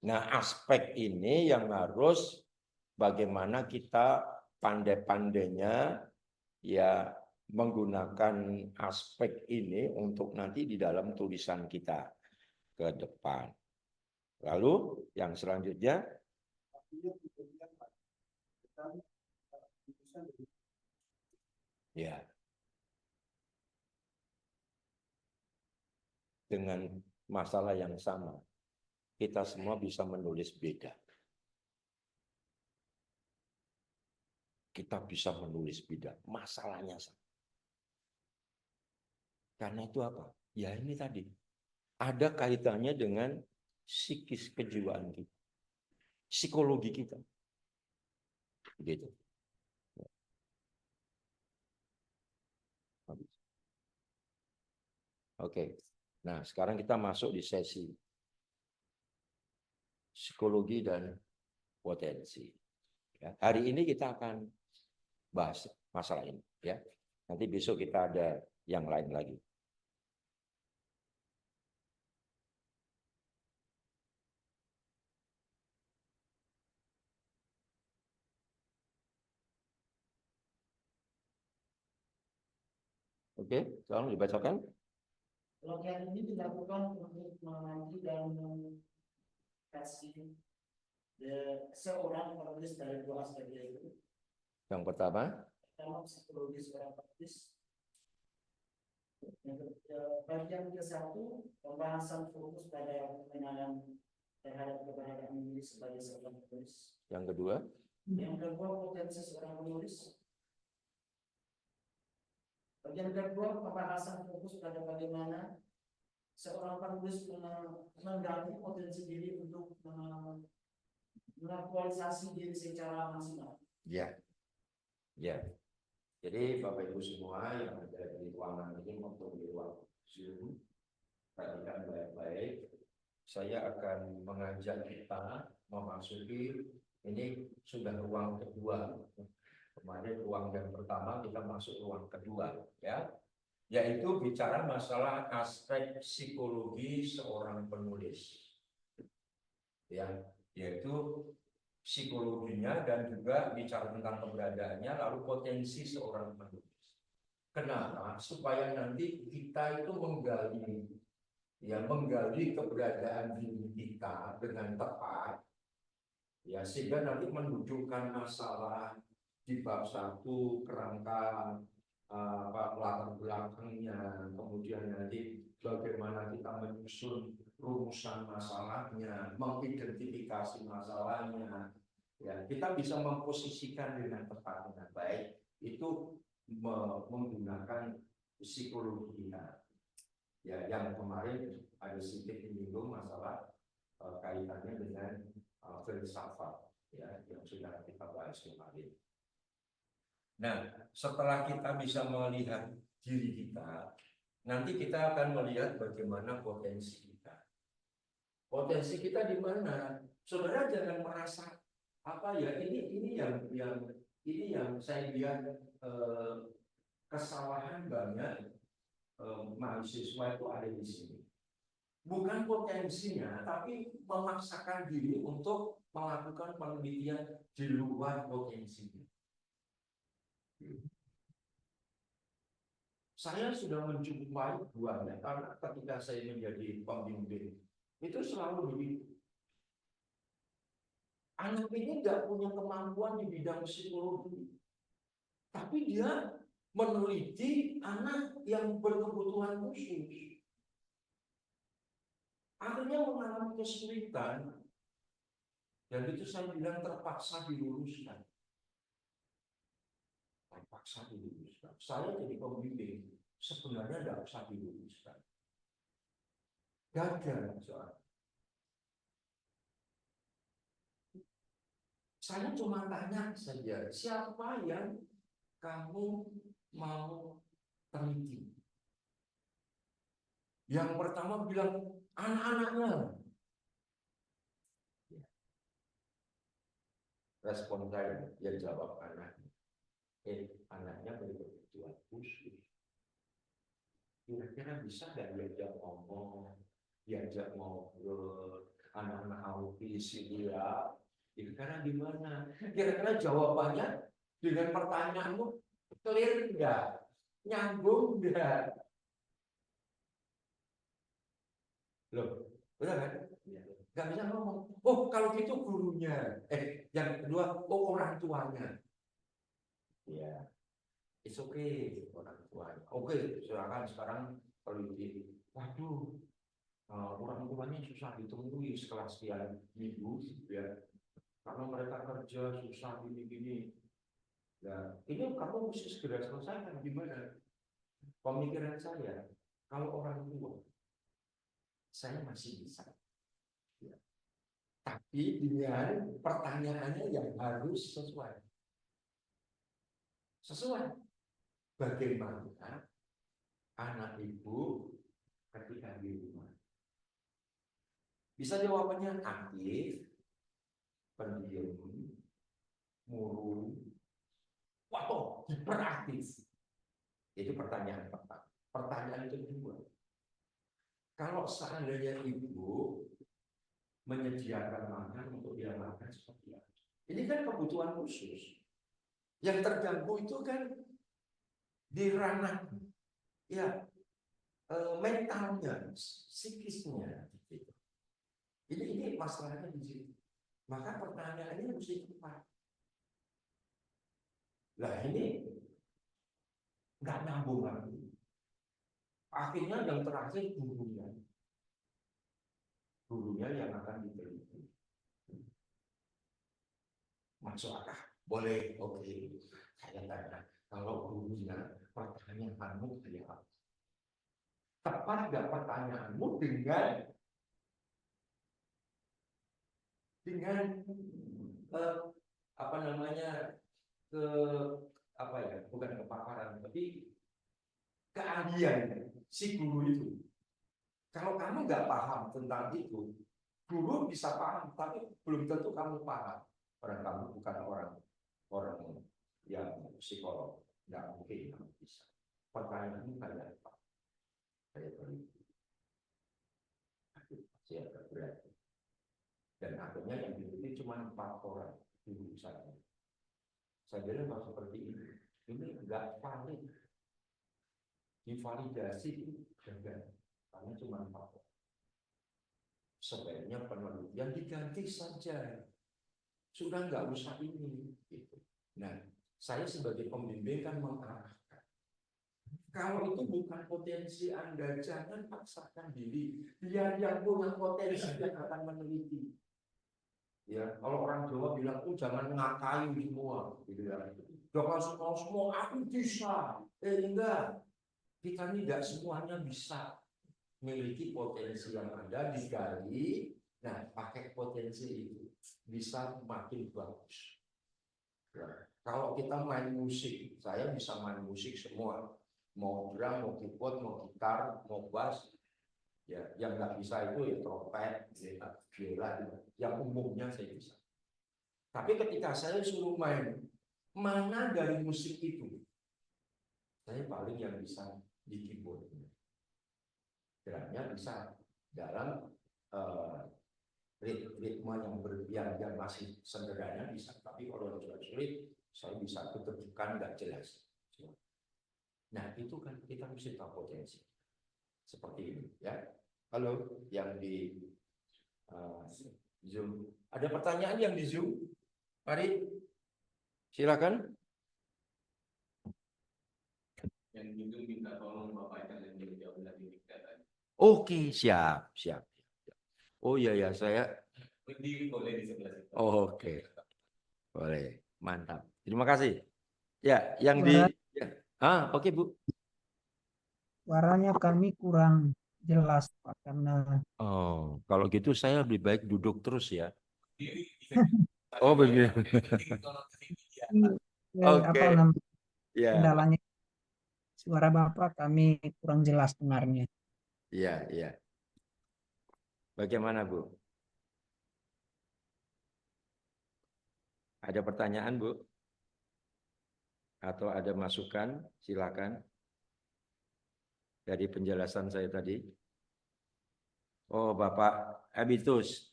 Nah, aspek ini yang harus bagaimana kita pandai-pandainya ya menggunakan aspek ini untuk nanti di dalam tulisan kita ke depan. Lalu yang selanjutnya, ya, dengan masalah yang sama, kita semua bisa menulis beda. Kita bisa menulis beda, masalahnya sama. Karena itu apa? Ya ini tadi, ada kaitannya dengan psikis kejiwaan kita, psikologi kita. Gitu. Oke. Nah, sekarang kita masuk di sesi psikologi dan potensi. Ya, hari ini kita akan bahas masalah ini, ya. Nanti besok kita ada yang lain lagi. Oke, tolong dibacakan. Latihan ini dilakukan untuk mengaji dan mengkasih seorang penulis dari dua aspek yaitu Yang pertama, psikologi seorang penulis. Bagian ke-1, pembahasan fokus pada pengenalan terhadap keberadaan diri sebagai seorang penulis. yang kedua, Potensi seorang penulis. Bagian kedua, pembahasan fokus pada bagaimana seorang penulis menggali potensi diri untuk mengaktualisasi diri secara maksimal. ya, ya. Jadi Bapak Ibu semua yang ada di ruangan ini maupun di ruang Zoom, perhatikan baik-baik. Saya akan mengajak kita memasuki, ini sudah ruang kedua. Kemarin ruang yang pertama, kita masuk ruang kedua, ya, yaitu bicara masalah aspek psikologi seorang penulis, ya, yaitu psikologinya dan juga bicara tentang keberadaannya, lalu potensi seorang penulis. Kenapa? Supaya nanti kita itu menggali keberadaan diri kita dengan tepat, ya, sehingga nanti menunjukkan masalah di bab 1 kerangka latar belakangnya, kemudian nanti bagaimana kita menyusun rumusan masalahnya, mengidentifikasi masalahnya, ya, kita bisa memposisikan dengan tepat dengan baik, itu menggunakan psikologi, ya, yang kemarin ada sedikit menyinggung masalah kaitannya dengan filsafat, ya, yang sudah kita bahas kemarin. Nah, setelah kita bisa melihat diri kita, nanti kita akan melihat bagaimana potensi kita. Potensi kita di mana? Saudara jangan merasa apa ya, ini yang saya lihat kesalahan banyak mahasiswa itu ada di sini. Bukan potensinya, tapi memaksakan diri untuk melakukan penelitian di luar potensinya. Saya sudah menjumpai buahnya karena ketika saya menjadi pembimbing itu selalu begitu. Anak ini nggak punya kemampuan di bidang psikologi, tapi dia meneliti anak yang berkebutuhan khusus. Akhirnya mengalami kesulitan, dan itu saya bilang terpaksa diluluskan. Terpaksa diluluskan. Saya jadi pembimbing, sebenarnya tidak usah diluluskan. Gagal soalnya. Saya cuma tanya saja, siapa yang kamu mau teliti? Yang pertama bilang anak-anaknya. Respon saya, dia jawab anaknya. Anaknya berkebutuhan khusus. Kira-kira bisa nggak diajak ngomong, diajak ngobrol, anak-anak autis itu ya. Kira-kira gimana? Kira-kira jawabannya dengan pertanyaanmu clear enggak? Nyambung enggak? Loh, benar kan? Nggak bisa ngomong. Oh, kalau gitu gurunya. Yang kedua, oh orang tuanya. Ya, it's okay orang tuanya. Oke, silakan sekarang teliti. Waduh, orang tuanya susah ditemui setelah sekian minggu, ya. Karena mereka kerja susah gini-gini. Nah, ini kamu mesti segera selesaikan gimana? Pemikiran saya, kalau orang tua, saya masih bisa. Ya. Tapi dengan pertanyaannya yang harus sesuai. Sesuai. Bagaimana anak ibu ketika di rumah? Bisa jawabannya aktif, pendiam, murung, waduh, hiperaktif. Itu pertanyaan pertama. Pertanyaan kedua, kalau seandainya ibu menyediakan makan untuk dia makan seperti apa? Ini kan kebutuhan khusus. Yang terganggu itu kan di ranah ya mentalnya, psikisnya. Gitu. Ini masalahnya di situ. Maka pertanyaannya mesti tepat. Lah ini nggak nyambung lagi. Akhirnya yang terakhir gurunya yang akan diteliti. Masuk akal, boleh, oke. Saya tanya, kalau gurunya pertanyaanmu kayak apa? Tepat nggak pertanyaanmu dengan apa namanya bukan kepakaran, tapi keahlian si guru itu. Kalau kamu nggak paham tentang itu, guru bisa paham, tapi belum tentu kamu paham. Karena kamu bukan orang yang psikolog, nggak mungkin kamu bisa. Pertanyaanmu kayak apa? Kayak begitu. Pasti agak berat. Dan akhirnya yang diikuti cuma 4 orang guru saja. Saya bilang kalau seperti ini enggak valid. Divalidasi itu gagal. Karena cuma 4 orang. Sebaiknya penelitian diganti saja. Sudah enggak usah ini. Gitu. Nah, saya sebagai pembimbing kan mengarahkan. Kalau itu bukan potensi Anda, jangan paksakan diri. Biar yang punya potensi yang akan meneliti. Ya, kalau orang Jawa bilang, jangan ngakai semua, gitu ya. Jangan semua aku bisa. Enggak, kita tidak semuanya bisa memiliki potensi yang ada digali. Nah, pakai potensi itu bisa makin bagus. Ya, kalau kita main musik, saya bisa main musik semua, mau drum, mau keyboard, mau gitar, mau bass. Ya, yang nggak bisa itu ya trompet, ya, viola, yang umumnya saya bisa. Tapi ketika saya suruh main, mana dari musik itu? Saya paling yang bisa di keyboard. Geraknya bisa dalam ritme yang yang masih sederhana bisa. Tapi kalau sulit, saya bisa ketukan nggak jelas. Nah itu kan kita mesti tahu potensi. Seperti ini ya. Halo, yang di Zoom. Ada pertanyaan yang di Zoom? Mari, silakan. Yang juga minta tolong Bapak yang jauh dari data. Oke, siap. Oh iya ya, saya. Boleh di sebelah situ. Oh, oke. Boleh, mantap. Terima kasih. Ya, yang Suara- oke Bu. Suaranya kami kurang jelas, Pak, karena Oh, kalau gitu saya lebih baik duduk terus ya. Oh, begini. Oke. apa namanya Ya, kendalanya suara Bapak kami kurang jelas dengarnya. iya. Bagaimana Bu? Ada pertanyaan Bu? Atau ada masukan? Silakan. Dari penjelasan saya tadi. Oh, Bapak Epidus.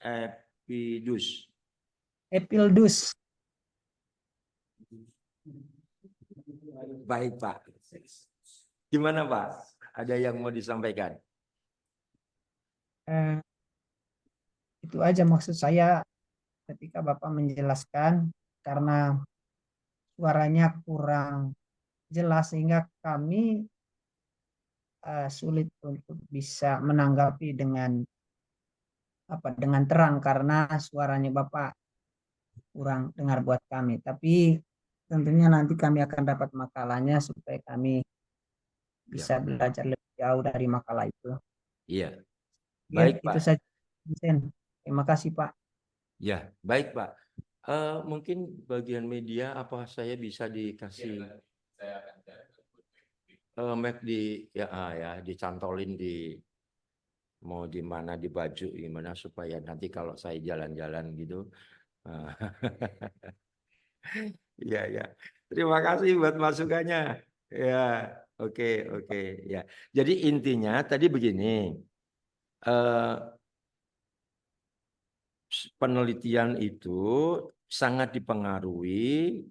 Epildus. Baik, Pak. Gimana, Pak? Ada yang mau disampaikan? Itu aja maksud saya ketika Bapak menjelaskan karena suaranya kurang jelas sehingga kami sulit untuk bisa menanggapi dengan terang karena suaranya Bapak kurang dengar buat kami. Tapi tentunya nanti kami akan dapat makalahnya supaya kami bisa belajar lebih jauh dari makalah itu. Iya. Ya, Baik, itu Pak. saja. Terima kasih, Pak. Ya, baik, Pak. Mungkin bagian media apa saya bisa dikasih Saya akan cari. mic dicantolin di mau di mana di baju gimana supaya nanti kalau saya jalan-jalan gitu. Ya. Terima kasih buat masukannya. Ya, oke. Ya. Jadi intinya tadi begini. Penelitian itu sangat dipengaruhi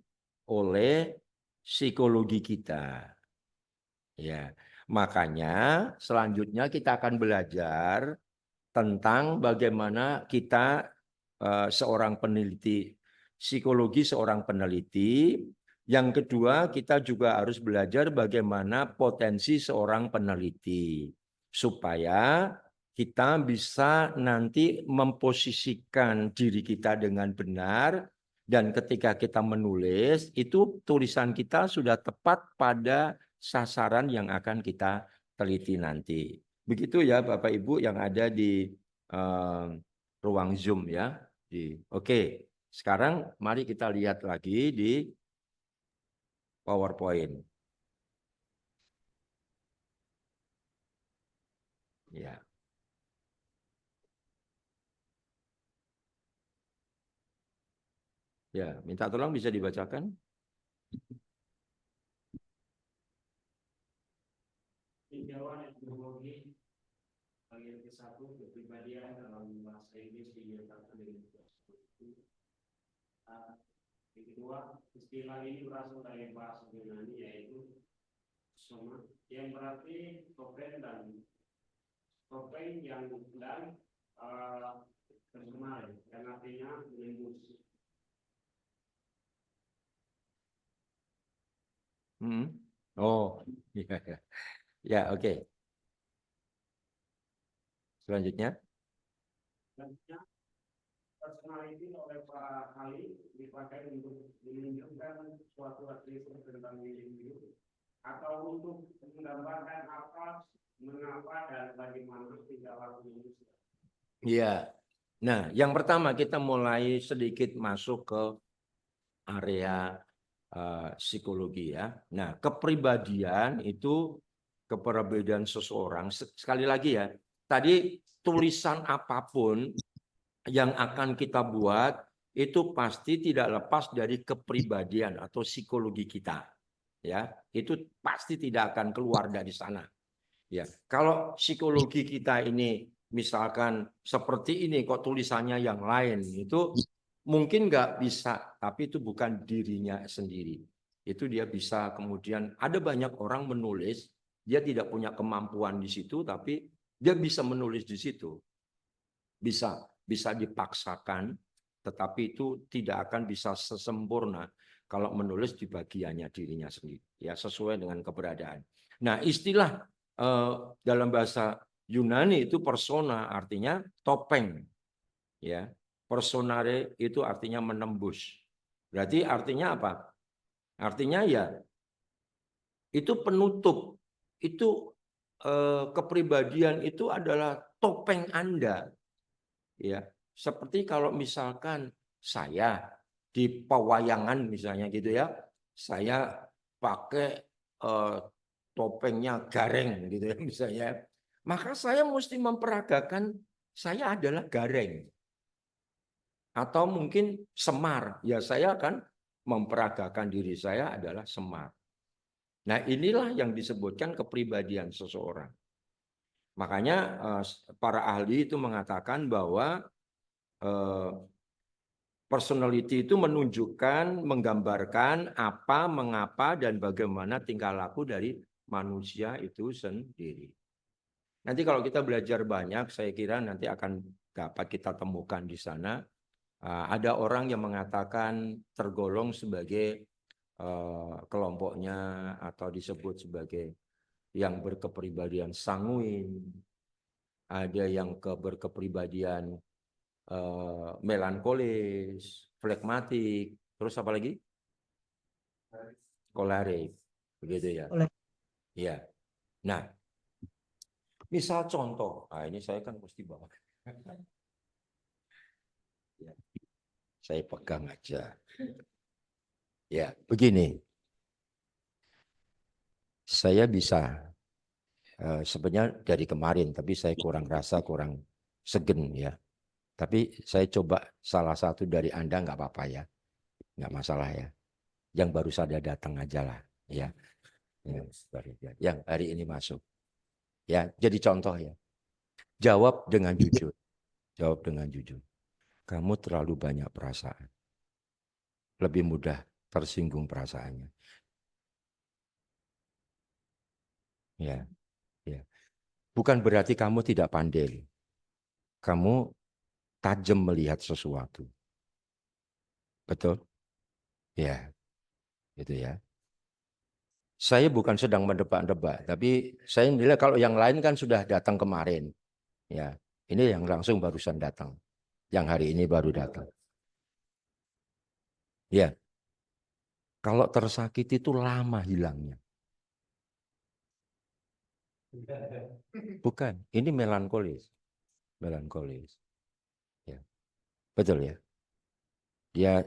oleh psikologi kita. Ya, makanya selanjutnya kita akan belajar tentang bagaimana kita seorang peneliti psikologi seorang peneliti. Yang kedua, kita juga harus belajar bagaimana potensi seorang peneliti supaya kita bisa nanti memposisikan diri kita dengan benar dan ketika kita menulis itu tulisan kita sudah tepat pada sasaran yang akan kita teliti nanti. Begitu ya Bapak Ibu yang ada di ruang Zoom ya. Oke, sekarang mari kita lihat lagi di PowerPoint. Ya. Ya, minta tolong bisa dibacakan. Tinjauan etimologi bagian ke-1 kepribadian dalam bahasa Inggris dinyatakan dengan yang kedua, istilah ini berasal dari bahasa Yunani yaitu soma, yang berarti topeng yang tercemar, yang artinya menembus. Oh, iya. Ya, oke. Selanjutnya. Personality oleh para ahli dipakai untuk menunjukkan suatu atribut tentang individu atau untuk menggambarkan apa, mengapa, dan bagaimana tingkah laku manusia. Iya. Nah, yang pertama kita mulai sedikit masuk ke area psikologi ya. Nah, kepribadian itu kepribadian seseorang. Sekali lagi ya, tadi tulisan apapun yang akan kita buat itu pasti tidak lepas dari kepribadian atau psikologi kita. Ya, itu pasti tidak akan keluar dari sana. Ya, kalau psikologi kita ini misalkan seperti ini kok tulisannya yang lain, itu mungkin nggak bisa, tapi itu bukan dirinya sendiri. Itu dia bisa kemudian ada banyak orang menulis, dia tidak punya kemampuan di situ, tapi dia bisa menulis di situ. Bisa dipaksakan, tetapi itu tidak akan bisa sesempurna kalau menulis di bagiannya dirinya sendiri, ya sesuai dengan keberadaan. Nah, istilah dalam bahasa Yunani itu persona artinya topeng, ya. Personare itu artinya menembus. Berarti artinya apa? Artinya ya itu penutup, itu kepribadian itu adalah topeng Anda. Ya, seperti kalau misalkan saya di pewayangan misalnya gitu ya, saya pakai topengnya gareng gitu ya misalnya, maka saya mesti memperagakan saya adalah gareng. Atau mungkin Semar, ya saya akan memperagakan diri saya adalah Semar. Nah, inilah yang disebutkan kepribadian seseorang. Makanya para ahli itu mengatakan bahwa personality itu menunjukkan, menggambarkan apa, mengapa, dan bagaimana tingkah laku dari manusia itu sendiri. Nanti kalau kita belajar banyak, saya kira nanti akan dapat kita temukan di sana. Ada orang yang mengatakan tergolong sebagai kelompoknya atau disebut sebagai yang berkepribadian sanguin. Ada yang berkepribadian melankolis, flegmatik, terus apa lagi? Kolerik, begitu ya. Iya. Nah, misal contoh, ini saya kan mesti bawa. Ya, saya pegang aja. Ya, begini. Saya bisa sebenarnya dari kemarin, tapi saya kurang segen ya. Tapi saya coba salah satu dari Anda nggak apa-apa ya, nggak masalah ya. Yang baru saja datang aja lah ya. Yang hari ini masuk. Ya, jadi contoh ya. Jawab dengan jujur. Jawab dengan jujur. Kamu terlalu banyak perasaan. Lebih mudah tersinggung perasaannya. Ya, ya. Bukan berarti kamu tidak pandai. Kamu tajam melihat sesuatu. Betul? Ya, gitu ya. Saya bukan sedang mendebak-debak, tapi saya nilai kalau yang lain kan sudah datang kemarin. Ya, ini yang langsung barusan datang. Yang hari ini baru datang. Ya. Kalau tersakiti itu lama hilangnya. Bukan, ini melankolis. Melankolis. Ya. Betul ya. Dia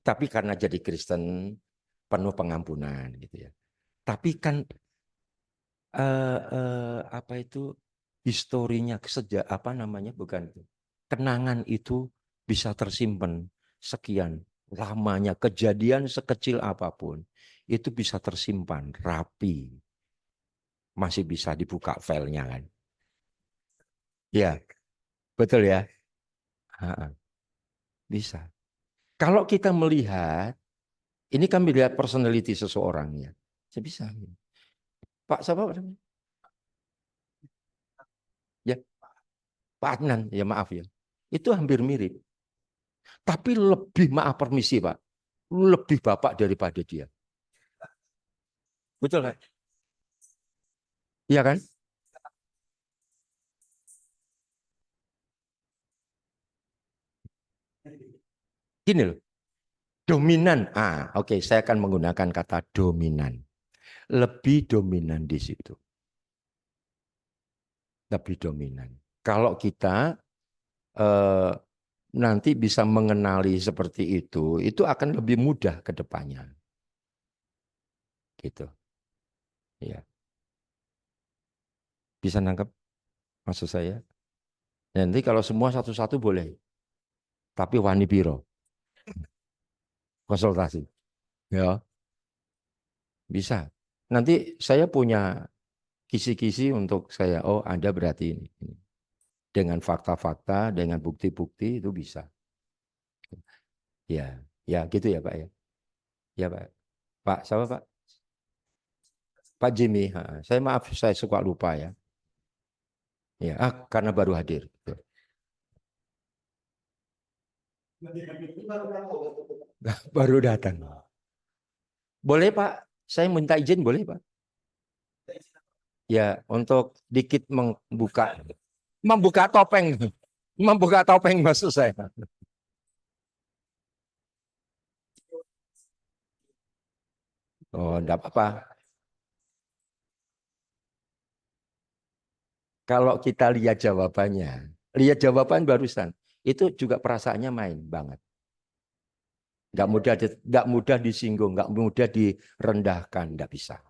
tapi karena jadi Kristen penuh pengampunan gitu ya. Tapi kan apa itu historinya sejak apa namanya bukan itu. Kenangan itu bisa tersimpan sekian lamanya, kejadian sekecil apapun itu bisa tersimpan rapi. Masih bisa dibuka filenya kan. Ya, betul ya. Bisa. Kalau kita melihat, ini kan melihat personality seseorangnya. Saya bisa. Pak siapa namanya? Ya, Pak Adnan. Ya maaf ya. Itu hampir mirip. Tapi lebih maaf permisi Pak. Lebih bapak daripada dia. Betul kan? Iya kan? Gini loh. Dominan. Oke, saya akan menggunakan kata dominan. Lebih dominan di situ. Lebih dominan. Kalau kita nanti bisa mengenali seperti itu akan lebih mudah ke depannya. Gitu. Ya. Bisa nangkep maksud saya? Nanti kalau semua satu-satu boleh. Tapi wani biro. konsultasi. Ya, bisa. Nanti saya punya kisi-kisi untuk saya. Oh, Anda berarti ini. Dengan fakta-fakta, dengan bukti-bukti itu bisa. Ya, ya gitu ya Pak ya. Ya Pak. Pak, siapa Pak? Pak Jimmy. Saya maaf, saya suka lupa ya. Ya, karena baru hadir. Baru datang. Boleh Pak, saya minta izin boleh Pak? Ya, untuk dikit membuka topeng. Membuka topeng maksud saya. Oh, enggak apa-apa. Kalau kita lihat jawaban barusan, itu juga perasaannya main banget. Nggak mudah disinggung, nggak mudah direndahkan, nggak bisa.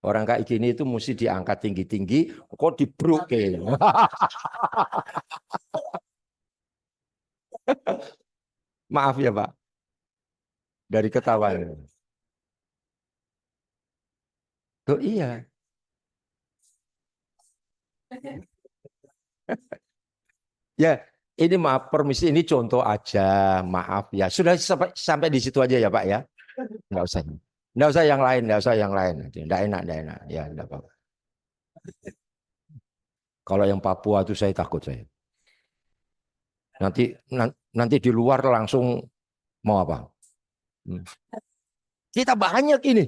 Orang kayak gini itu mesti diangkat tinggi-tinggi, kok dibruke. Maaf ya Pak, dari ketawa. Oh iya. Ya, ini maaf, permisi, ini contoh aja, maaf ya. Sudah sampai di situ aja ya Pak ya. Nggak usah. Nggak usah yang lain, nggak usah yang lain. Nggak enak, nggak enak. Ya, nggak apa-apa. Kalau yang Papua itu saya takut saya. Nanti di luar langsung mau apa? Kita banyak ini.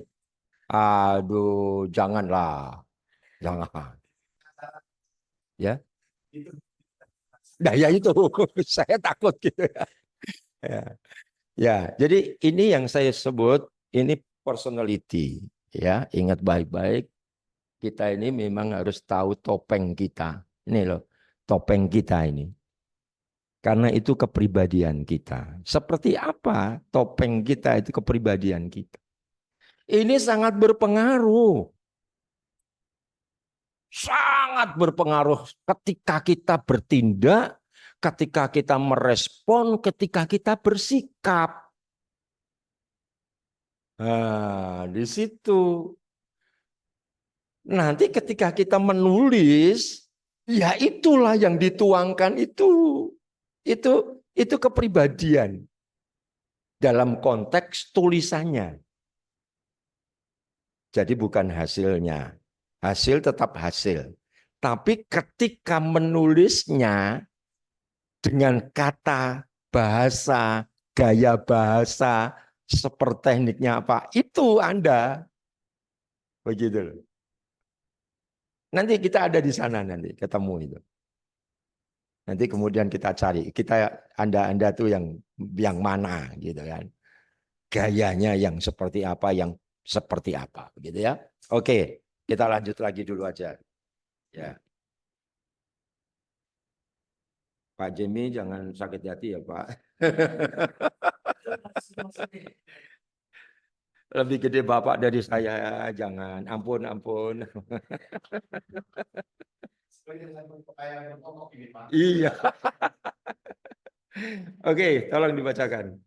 Aduh, janganlah. Jangan. Ya. Nah, ya itu saya takut gitu ya. Ya, jadi ini yang saya sebut ini personality ya. Ingat baik-baik, kita ini memang harus tahu topeng kita. Ini loh, topeng kita ini. Karena itu kepribadian kita. Seperti apa topeng kita itu kepribadian kita. Ini sangat berpengaruh. Sangat berpengaruh ketika kita bertindak, ketika kita merespon, ketika kita bersikap. Nah, di situ. Nanti ketika kita menulis, ya itulah yang dituangkan itu. Itu kepribadian dalam konteks tulisannya. Jadi bukan hasilnya. Hasil tetap hasil. Tapi ketika menulisnya dengan kata, bahasa, gaya bahasa, seperti tekniknya apa, itu Anda. Begitu loh. Nanti kita ada di sana nanti ketemu itu. Nanti kemudian kita cari, Anda tuh yang mana gitu kan. Gayanya yang seperti apa, begitu ya. Oke, kita lanjut lagi dulu aja. Ya. Pak Jimmy jangan sakit hati ya, Pak. Lebih gede Bapak dari saya, jangan. Ampun, ampun. Iya. Oke, tolong dibacakan.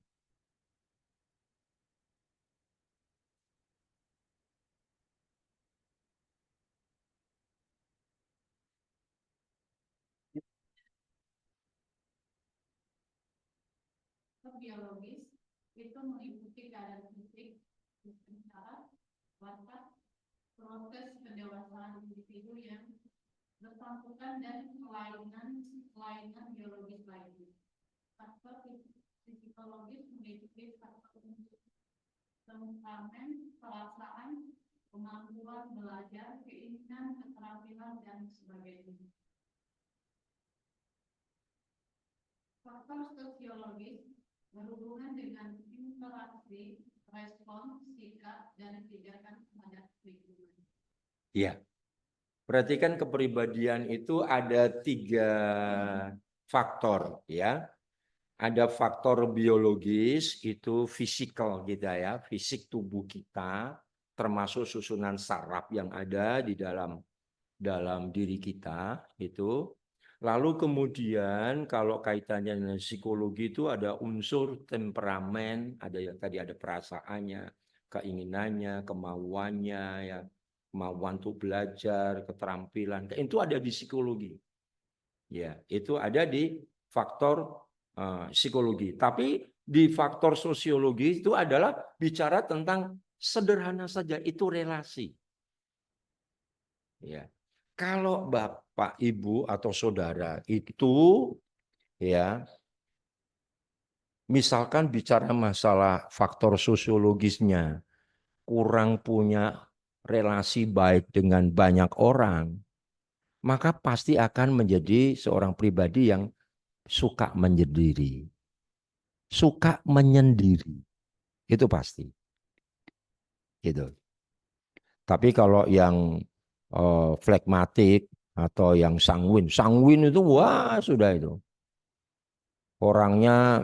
Biologis itu mengikuti keadaan fisik, cara, watak, proses pendewasaan individu yang bersangkutan dan kelainan biologis lainnya. Faktor psikologis meliputi faktor temperamen, perasaan, kemampuan belajar, keinginan, keterampilan, dan sebagainya. Faktor sosiologis berhubungan dengan interaksi, respon, sikap, dan tindakan terhadap lingkungan. Iya. Perhatikan kepribadian itu ada 3 faktor ya. Ada faktor biologis, itu fisikal kita ya, fisik tubuh kita, termasuk susunan saraf yang ada di dalam diri kita itu. Lalu kemudian kalau kaitannya dengan psikologi itu ada unsur temperamen, ada yang tadi ada perasaannya, keinginannya, kemauannya, ya, kemauan untuk belajar, keterampilan, itu ada di psikologi. Ya, itu ada di faktor psikologi. Tapi di faktor sosiologi itu adalah bicara tentang sederhana saja, itu relasi. Ya. Kalau Bapak, Ibu atau saudara itu ya misalkan bicara masalah faktor sosiologisnya, kurang punya relasi baik dengan banyak orang, maka pasti akan menjadi seorang pribadi yang suka menyendiri. Suka menyendiri. Itu pasti. Gitu. Tapi kalau yang flekmatik atau yang sanguin itu wah sudah itu. Orangnya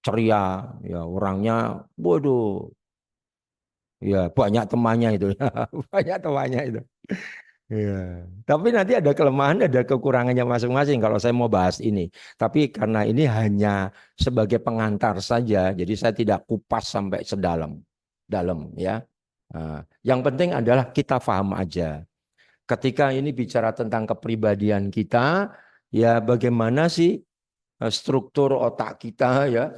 ceria, ya orangnya bodoh. Ya banyak temannya itu. Banyak temannya itu. Ya. Tapi nanti ada kelemahan, ada kekurangannya masing-masing kalau saya mau bahas ini. Tapi karena ini hanya sebagai pengantar saja, jadi saya tidak kupas sampai sedalam ya. Nah, yang penting adalah kita paham aja. Ketika ini bicara tentang kepribadian kita, ya bagaimana sih struktur otak kita ya,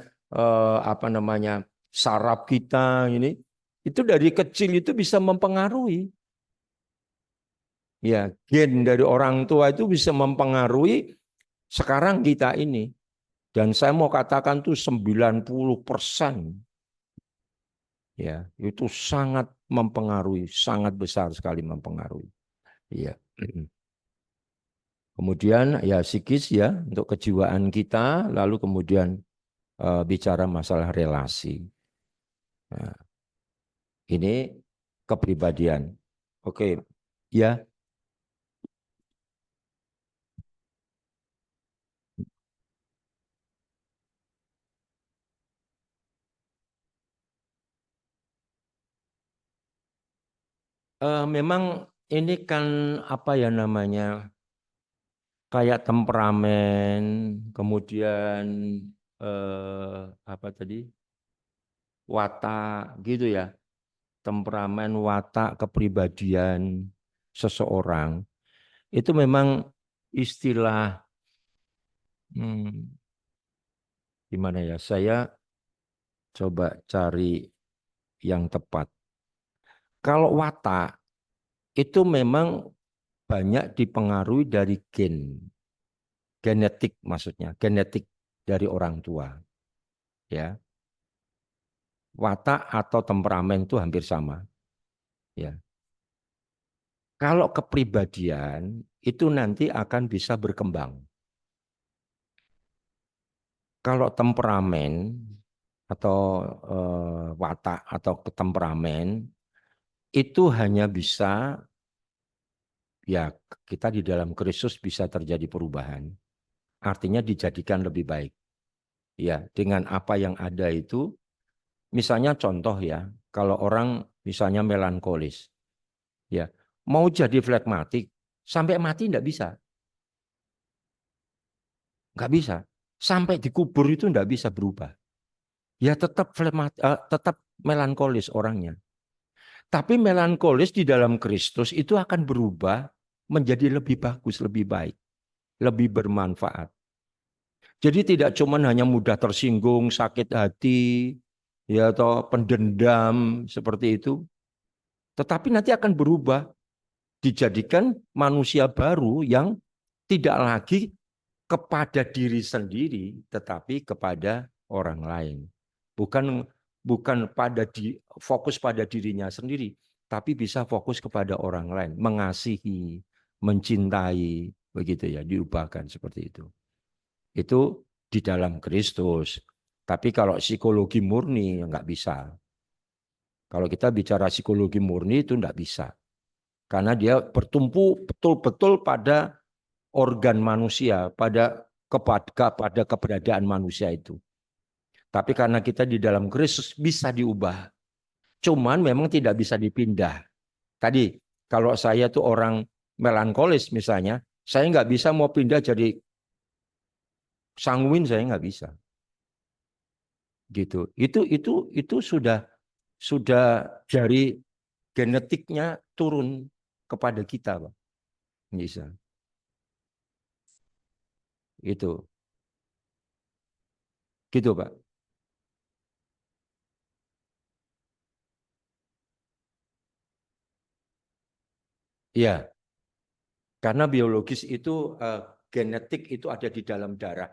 saraf kita ini, itu dari kecil itu bisa mempengaruhi. Ya, gen dari orang tua itu bisa mempengaruhi sekarang kita ini. Dan saya mau katakan tuh 90%. Ya, itu sangat mempengaruhi, sangat besar sekali mempengaruhi. Ya. Kemudian ya psikis ya untuk kejiwaan kita, lalu kemudian bicara masalah relasi. Nah, ini kepribadian. Oke, ya. Memang ini kan apa ya namanya, kayak temperamen, kemudian apa tadi, watak gitu ya, temperamen, watak, kepribadian seseorang itu memang istilah gimana ya, saya coba cari yang tepat. Kalau watak itu memang banyak dipengaruhi dari genetik maksudnya, genetik dari orang tua. Ya. Watak atau temperamen itu hampir sama. Ya. Kalau kepribadian itu nanti akan bisa berkembang. Kalau temperamen atau watak atau temperamen itu hanya bisa, ya kita di dalam Kristus bisa terjadi perubahan. Artinya dijadikan lebih baik. Ya, dengan apa yang ada itu, misalnya contoh ya, kalau orang misalnya melankolis, ya mau jadi flekmatik sampai mati enggak bisa. Enggak bisa. Sampai dikubur itu enggak bisa berubah. Ya tetap tetap melankolis orangnya. Tapi melankolis di dalam Kristus itu akan berubah menjadi lebih bagus, lebih baik, lebih bermanfaat. Jadi tidak cuma hanya mudah tersinggung, sakit hati, ya atau pendendam seperti itu. Tetapi nanti akan berubah, dijadikan manusia baru yang tidak lagi kepada diri sendiri, tetapi kepada orang lain. Bukan fokus pada dirinya sendiri, tapi bisa fokus kepada orang lain, mengasihi, mencintai, begitu ya, diubahkan seperti itu. Itu di dalam Kristus. Tapi kalau psikologi murni nggak bisa. Kalau kita bicara psikologi murni itu nggak bisa. Karena dia bertumpu betul-betul pada organ manusia, pada keberadaan manusia itu. Tapi karena kita di dalam Kristus bisa diubah. Cuman memang tidak bisa dipindah. Tadi kalau saya tuh orang melankolis misalnya, Saya nggak bisa mau pindah jadi sanguin, saya nggak bisa. Gitu. Itu sudah dari genetiknya turun kepada kita, Pak. Bisa. Itu. Gitu, Pak. Iya. Karena biologis itu genetik itu ada di dalam darah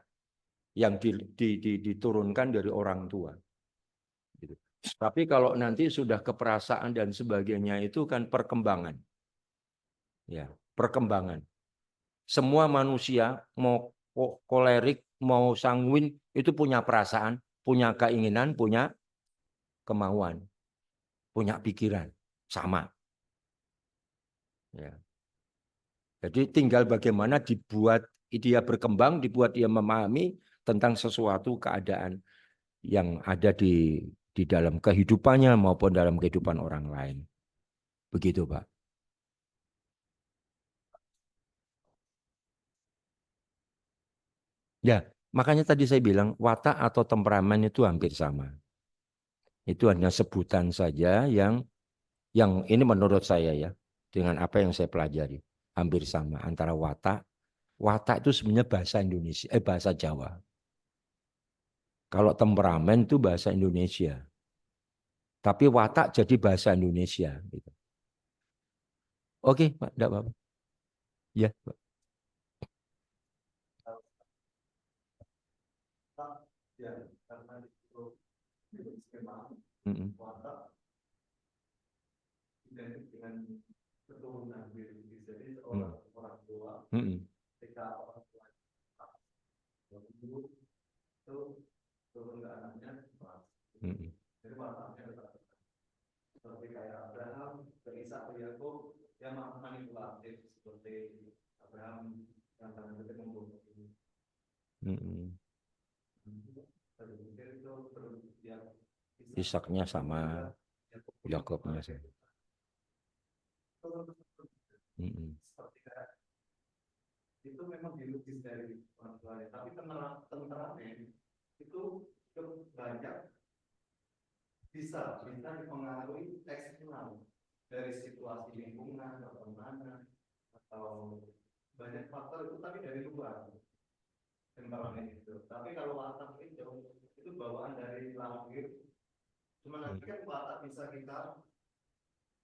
yang diturunkan dari orang tua. Gitu. Tapi kalau nanti sudah keperasaan dan sebagainya itu kan perkembangan. Ya, perkembangan. Semua manusia mau kolerik, mau sanguin itu punya perasaan, punya keinginan, punya kemauan, punya pikiran, sama. Ya. Jadi tinggal bagaimana dibuat dia berkembang, dibuat dia memahami tentang sesuatu keadaan yang ada di dalam kehidupannya maupun dalam kehidupan orang lain. Begitu, Pak. Ya, makanya tadi saya bilang watak atau temperamen itu hampir sama. Itu hanya sebutan saja yang ini menurut saya ya, dengan apa yang saya pelajari, hampir sama antara watak. Watak itu sebenarnya bahasa Indonesia, bahasa Jawa. Kalau temperamen itu bahasa Indonesia. Tapi watak jadi bahasa Indonesia. Gitu. Oke, Pak, enggak apa-apa. Ya, Pak. Ya, karena itu skema watak identik dengan keturunan biologis. Jadi orang tua ketika orang tua itu turun ke anaknya, jadi wataknya seperti kayak Abraham, ke Ishak, ke Yakub, yang manipulatif seperti Abraham yang tangan kecil membunuh. Ishaknya sama, Yakubnya sama. Itu memang biologis dari orang tuanya, tapi temperamen itu banyak bisa dipengaruhi eksternal dari situasi lingkungan, pertemanan, atau banyak faktor itu, tapi dari luar temperamen itu. Tapi kalau watak itu bawaan dari lahir. Cuma nanti kan watak bisa kita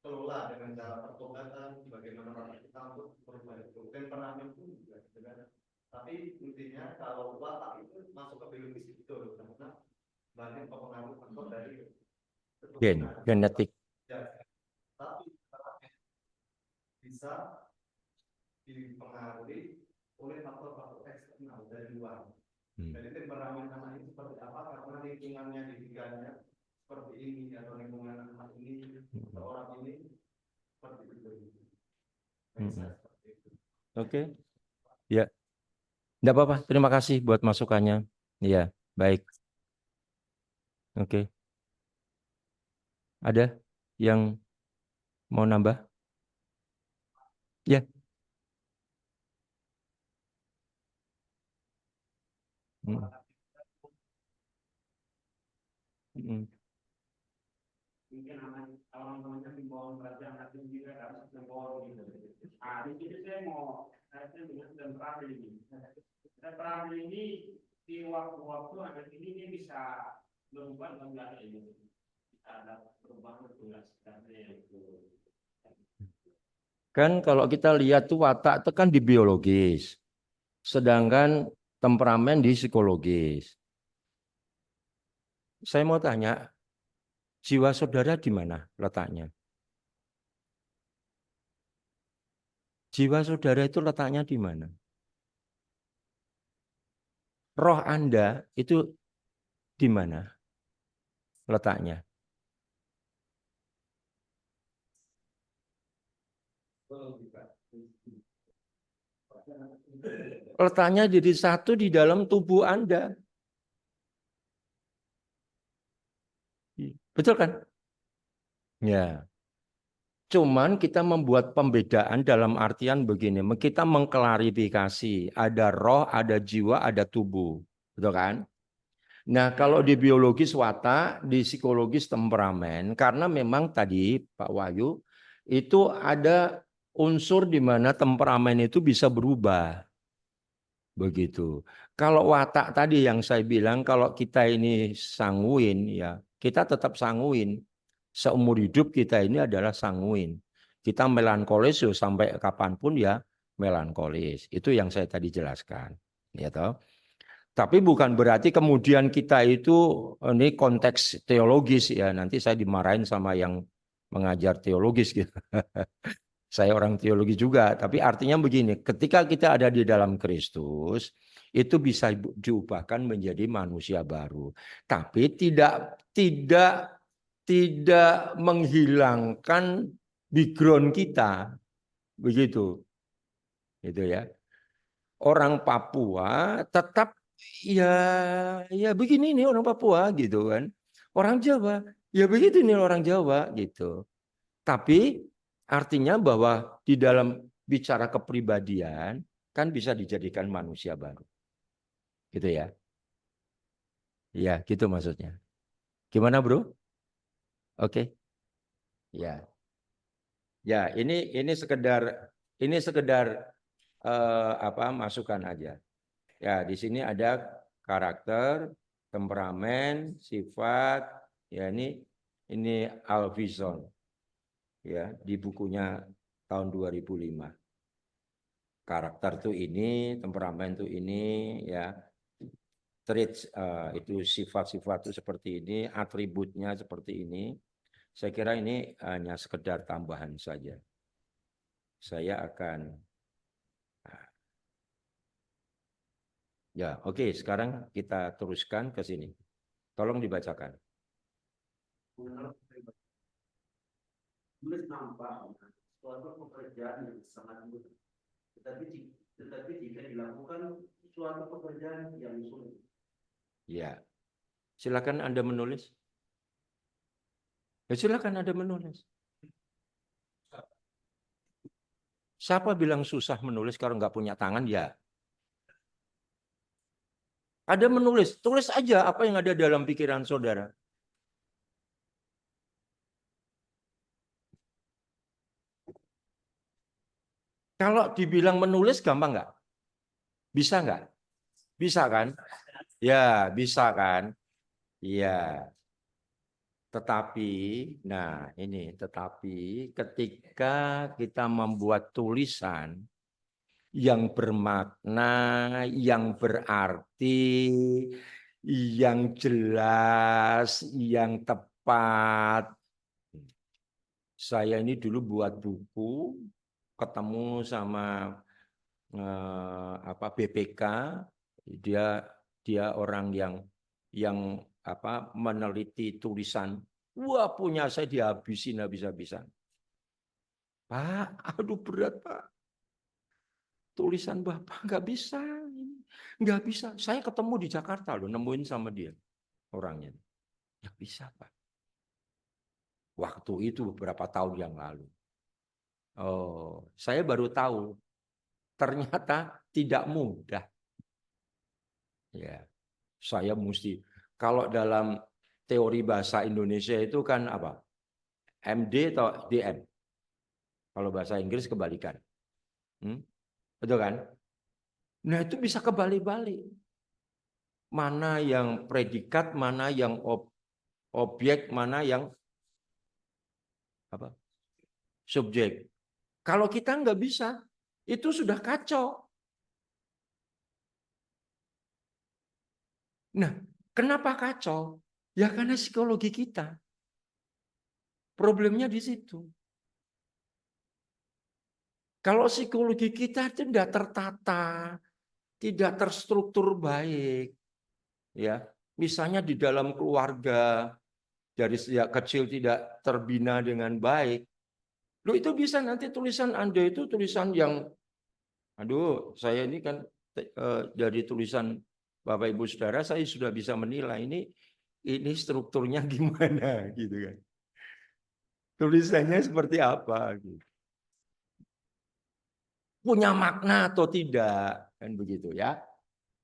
kelola dengan cara pertobatan, bagaimana watak kita untuk berubah itu. Temperamen pun juga, tapi intinya kalau watak itu masuk ke biologis itu, karena banyak pengaruh faktor dari genetik. Tapi bisa dipengaruhi oleh faktor-faktor eksternal dari luar. Jadi temperamen anak ini seperti apa karena lingkungannya, didikannya seperti ini, atau lingkungan anak ini, atau orang ini seperti itu. Oke. Ya. Tidak apa-apa. Terima kasih buat masukannya. Iya, baik. Oke. Ada yang mau nambah? Ya. Mungkin namanya himbauan kerajaan hakim juga harus himbauan gitu. Di sini saya mau dengan temperamen ini. Temperamen ini di waktu-waktu anak ini dia bisa berubah atau enggak ini. Ada perubahan tugas karena itu. Kan kalau kita lihat tuh watak itu kan di biologis. Sedangkan temperamen di psikologis. Saya mau tanya, jiwa saudara di mana letaknya? Jiwa saudara itu letaknya di mana? Roh Anda itu di mana letaknya? Letaknya jadi satu di dalam tubuh Anda. Betul kan? Ya. Cuman kita membuat pembedaan dalam artian begini, kita mengklarifikasi ada roh, ada jiwa, ada tubuh, betul kan? Nah, kalau di biologis watak, di psikologis temperamen, karena memang tadi Pak Wahyu itu ada unsur di mana temperamen itu bisa berubah. Begitu. Kalau watak tadi yang saya bilang, kalau kita ini sanguin, ya kita tetap sanguin. Seumur hidup kita ini adalah sanguin. Kita melankolis sampai kapanpun ya melankolis. Itu yang saya tadi jelaskan. Ya toh. Tapi bukan berarti kemudian kita itu, ini konteks teologis ya. Nanti saya dimarahin sama yang mengajar teologis gitu. Saya orang teologi juga, tapi artinya begini, ketika kita ada di dalam Kristus, itu bisa diubahkan menjadi manusia baru. Tapi tidak menghilangkan background kita. Begitu. Gitu ya. Orang Papua tetap ya begini nih orang Papua gitu kan. Orang Jawa, ya begitu nih orang Jawa gitu. Tapi artinya bahwa di dalam bicara kepribadian kan bisa dijadikan manusia baru. Gitu ya. Ya, gitu maksudnya. Gimana, Bro? Oke. Ya. Ya, ini sekedar masukan aja. Ya, di sini ada karakter, temperamen, sifat, ya ini Alvison. Ya, di bukunya tahun 2005. Karakter tuh ini, temperamen tuh ini, ya. Traits itu sifat-sifat itu seperti ini, atributnya seperti ini. Saya kira ini hanya sekedar tambahan saja. Saya akan ya, oke, sekarang kita teruskan ke sini. Tolong dibacakan. Tulis nampak suatu pekerjaan yang sangat mudah, tetapi jika dilakukan suatu pekerjaan yang sulit. Ya, silakan Anda menulis. Ya, silakan Anda menulis. Siapa bilang susah menulis kalau nggak punya tangan? Ya. Ada menulis, tulis aja apa yang ada dalam pikiran saudara. Kalau dibilang menulis gampang nggak? Bisa nggak? Bisa kan? Ya, bisa kan? Iya. Tetapi ketika kita membuat tulisan yang bermakna, yang berarti, yang jelas, yang tepat. Saya ini dulu buat buku, ketemu sama BPK, dia orang yang meneliti tulisan. Wah, punya saya dihabisin habis-habisan. Pak, aduh berat Pak. Tulisan Bapak nggak bisa. Nggak bisa. Saya ketemu di Jakarta loh, nemuin sama dia orangnya. Nggak bisa Pak. Waktu itu beberapa tahun yang lalu. Oh, saya baru tahu. Ternyata tidak mudah. Ya, saya mesti, kalau dalam teori bahasa Indonesia itu kan apa? MD atau DM? Kalau bahasa Inggris kebalikan. Betul kan? Nah itu bisa kebalik-balik. Mana yang predikat, mana yang objek, mana yang subjek. Kalau kita nggak bisa, itu sudah kacau. Nah, kenapa kacau? Ya karena psikologi kita. Problemnya di situ. Kalau psikologi kita tidak tertata, tidak terstruktur baik, ya, misalnya di dalam keluarga dari sejak kecil tidak terbina dengan baik, lo itu bisa nanti tulisan Anda itu tulisan yang, aduh, saya ini kan dari tulisan Bapak Ibu Saudara saya sudah bisa menilai ini strukturnya gimana, gitu kan. Tulisannya seperti apa? Gitu. Punya makna atau tidak? Kan begitu ya.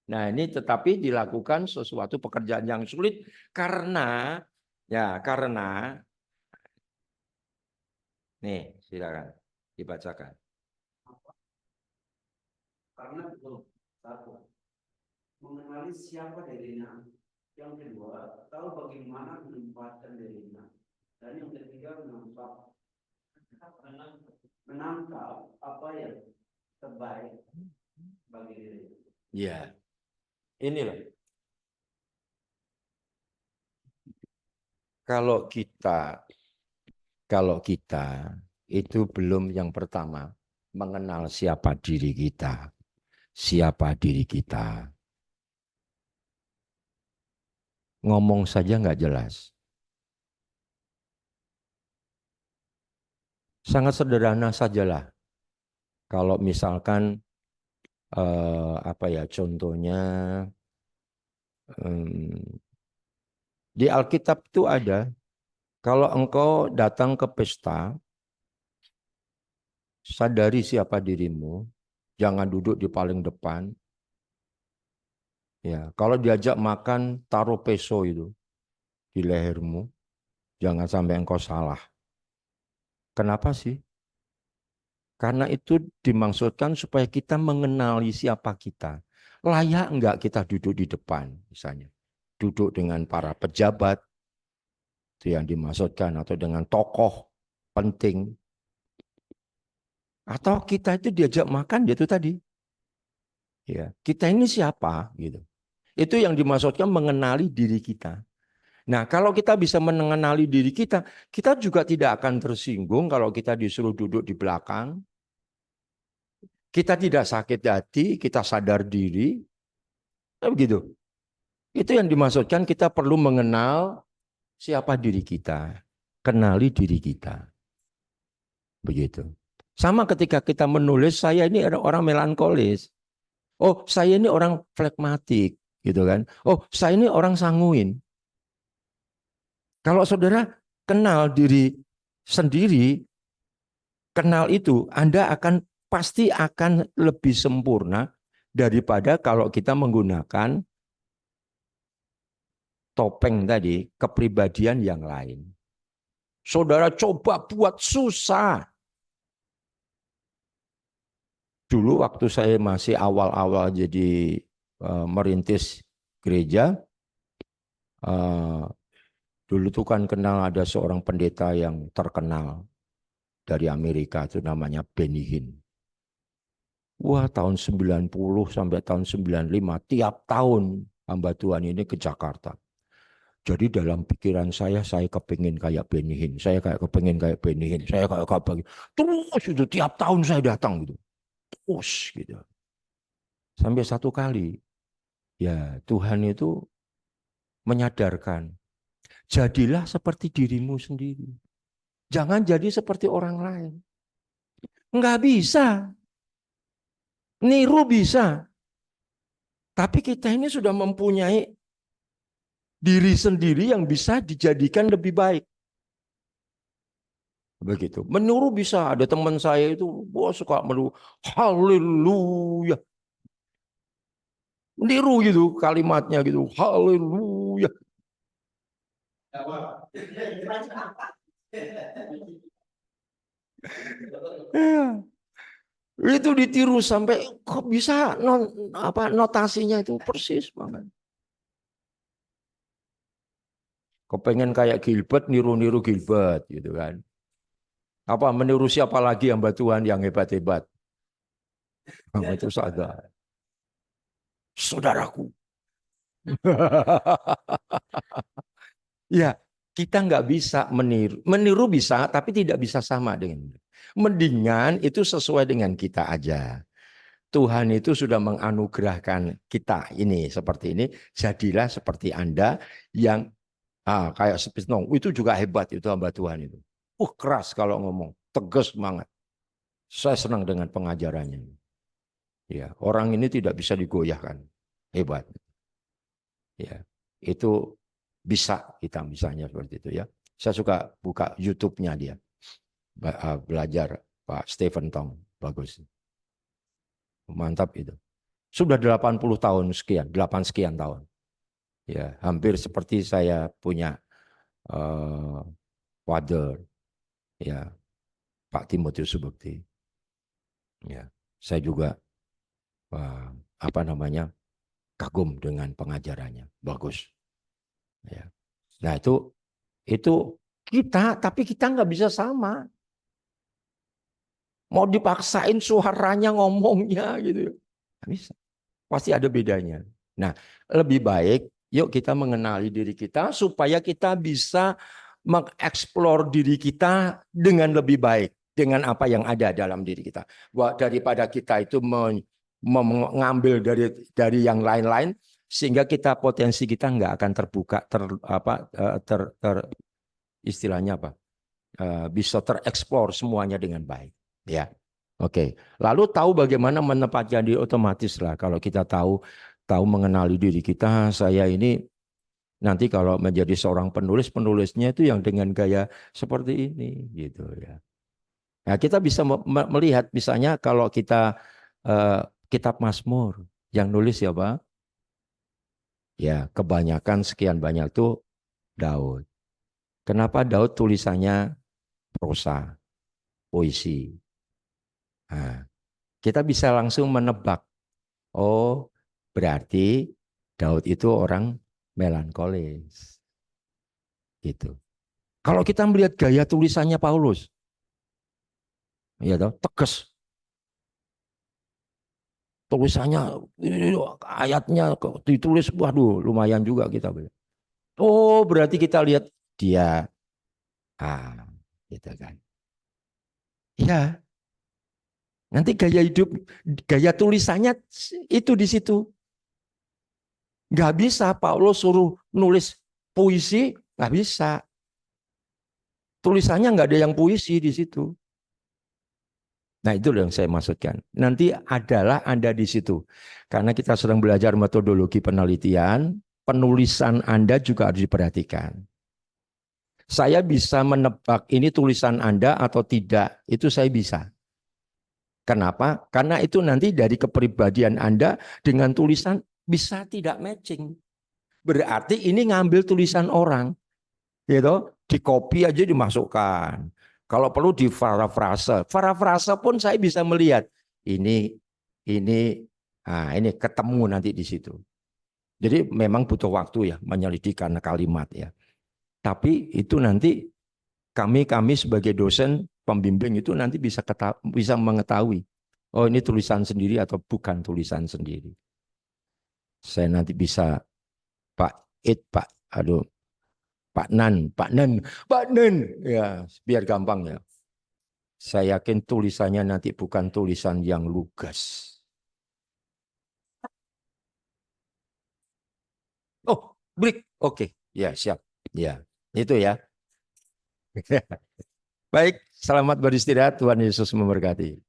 Nah ini tetapi dilakukan sesuatu pekerjaan yang sulit karena nih silakan dibacakan. Karena betul, satu, mengenali siapa dirinya. Yang kedua, tahu bagaimana menempatkan dirinya. Dan yang ketiga, menangkap apa yang terbaik bagi diri. Ya, ini loh. Kalau kita itu belum yang pertama mengenal siapa diri kita. Siapa diri kita. Ngomong saja nggak jelas. Sangat sederhana sajalah. Kalau misalkan contohnya di Alkitab itu ada, kalau engkau datang ke pesta, sadari siapa dirimu, jangan duduk di paling depan. Ya, kalau diajak makan, taruh peso itu di lehermu, jangan sampai engkau salah. Kenapa sih? Karena itu dimaksudkan supaya kita mengenali siapa kita. Layak enggak kita duduk di depan, misalnya. Duduk dengan para pejabat, itu yang dimaksudkan, atau dengan tokoh penting. Atau kita itu diajak makan, itu tadi. Ya, kita ini siapa? Gitu. Itu yang dimaksudkan mengenali diri kita. Nah, kalau kita bisa mengenali diri kita, kita juga tidak akan tersinggung kalau kita disuruh duduk di belakang. Kita tidak sakit hati, kita sadar diri. Begitu. Itu yang dimaksudkan kita perlu mengenal siapa diri kita. Kenali diri kita. Begitu. Sama ketika kita menulis, saya ini orang melankolis. Oh, saya ini orang flekmatik. Gitu kan. Oh, saya ini orang sanguin. Kalau saudara kenal diri sendiri, kenal itu, Anda pasti akan lebih sempurna daripada kalau kita menggunakan topeng tadi, kepribadian yang lain. Saudara coba buat susah. Dulu waktu saya masih awal-awal jadi merintis gereja, dulu tuh kan kenal ada seorang pendeta yang terkenal dari Amerika, itu namanya Benny Hinn. Wah, tahun 90 sampai tahun 95, tiap tahun hamba Tuhan ini ke Jakarta. Jadi dalam pikiran saya kepingin kayak Benny Hinn, saya kepingin kayak Benny Hinn, saya kayak terus itu tiap tahun saya datang gitu. Terus gitu. Sampai satu kali, ya Tuhan itu menyadarkan, jadilah seperti dirimu sendiri. Jangan jadi seperti orang lain. Enggak bisa. Niru bisa. Tapi kita ini sudah mempunyai diri sendiri yang bisa dijadikan lebih baik. Begitu. Meniru bisa. Ada teman saya itu suka meniru. Haleluya. Meniru gitu kalimatnya gitu. Haleluya. Ya. Itu ditiru sampai kok bisa notasinya itu persis banget. Kepengen kayak Gilbert, niru-niru Gilbert gitu kan. Apa meniru siapa lagi hamba Tuhan yang hebat-hebat? Itu saja. Saudaraku. Ya, kita nggak bisa meniru. Meniru bisa, tapi tidak bisa sama dengan. Mendingan itu sesuai dengan kita aja. Tuhan itu sudah menganugerahkan kita ini seperti ini. Jadilah seperti Anda yang kayak Spitznong. Itu juga hebat itu hamba Tuhan itu. Keras kalau ngomong, tegas banget. Saya senang dengan pengajarannya. Ya, orang ini tidak bisa digoyahkan. Hebat. Ya, itu bisa kita misalnya seperti itu ya. Saya suka buka YouTube-nya dia. Belajar Pak Stephen Tong. Bagus. Mantap itu. Sudah 80 tahun sekian, 8 sekian tahun. Ya, hampir seperti saya punya father, ya, Pak Timotius Subekti. Ya, saya juga kagum dengan pengajarannya, bagus. Ya. Nah itu kita, tapi kita nggak bisa sama. Mau dipaksain suaranya ngomongnya gitu, nggak bisa. Pasti ada bedanya. Nah, lebih baik yuk kita mengenali diri kita supaya kita bisa mengeksplor diri kita dengan lebih baik dengan apa yang ada dalam diri kita. Daripada kita itu mengambil dari yang lain-lain sehingga potensi kita nggak akan terbuka istilahnya apa? Bisa tereksplor semuanya dengan baik. Ya, oke. Lalu tahu bagaimana menempatkan diri, otomatis lah. Kalau kita tahu mengenali diri kita, saya ini nanti kalau menjadi seorang penulisnya itu yang dengan gaya seperti ini, gitu ya. Nah, kita bisa melihat, misalnya kalau kita kitab Mazmur yang nulis siapa? Ya, kebanyakan sekian banyak itu Daud. Kenapa Daud tulisannya prosa, puisi? Nah, kita bisa langsung menebak. Oh, berarti Daud itu orang melankolis. Gitu. Kalau kita melihat gaya tulisannya Paulus, ya toh, tegas. Tulisannya, ayatnya ditulis, waduh, lumayan juga kita. Oh, berarti kita lihat dia, gitu kan. Ya. Nanti gaya tulisannya itu di situ. Nggak bisa Paulus suruh nulis puisi, nggak bisa. Tulisannya nggak ada yang puisi di situ. Nah, itu yang saya maksudkan. Nanti adalah Anda di situ. Karena kita sedang belajar metodologi penelitian, penulisan Anda juga harus diperhatikan. Saya bisa menebak ini tulisan Anda atau tidak, itu saya bisa. Kenapa? Karena itu nanti dari kepribadian Anda dengan tulisan bisa tidak matching. Berarti ini ngambil tulisan orang. Gitu, di copy aja dimasukkan. Kalau perlu di parafrase. Parafrase pun saya bisa melihat. Ini ketemu nanti di situ. Jadi memang butuh waktu ya menyelidiki karena kalimat ya. Tapi itu nanti kami sebagai dosen pembimbing itu nanti bisa mengetahui, oh ini tulisan sendiri atau bukan tulisan sendiri. Saya nanti bisa Pak Nan, ya biar gampang ya. Saya yakin tulisannya nanti bukan tulisan yang lugas. Oh, break, oke, ya siap, ya itu ya. Baik, selamat beristirahat. Tuhan Yesus memberkati.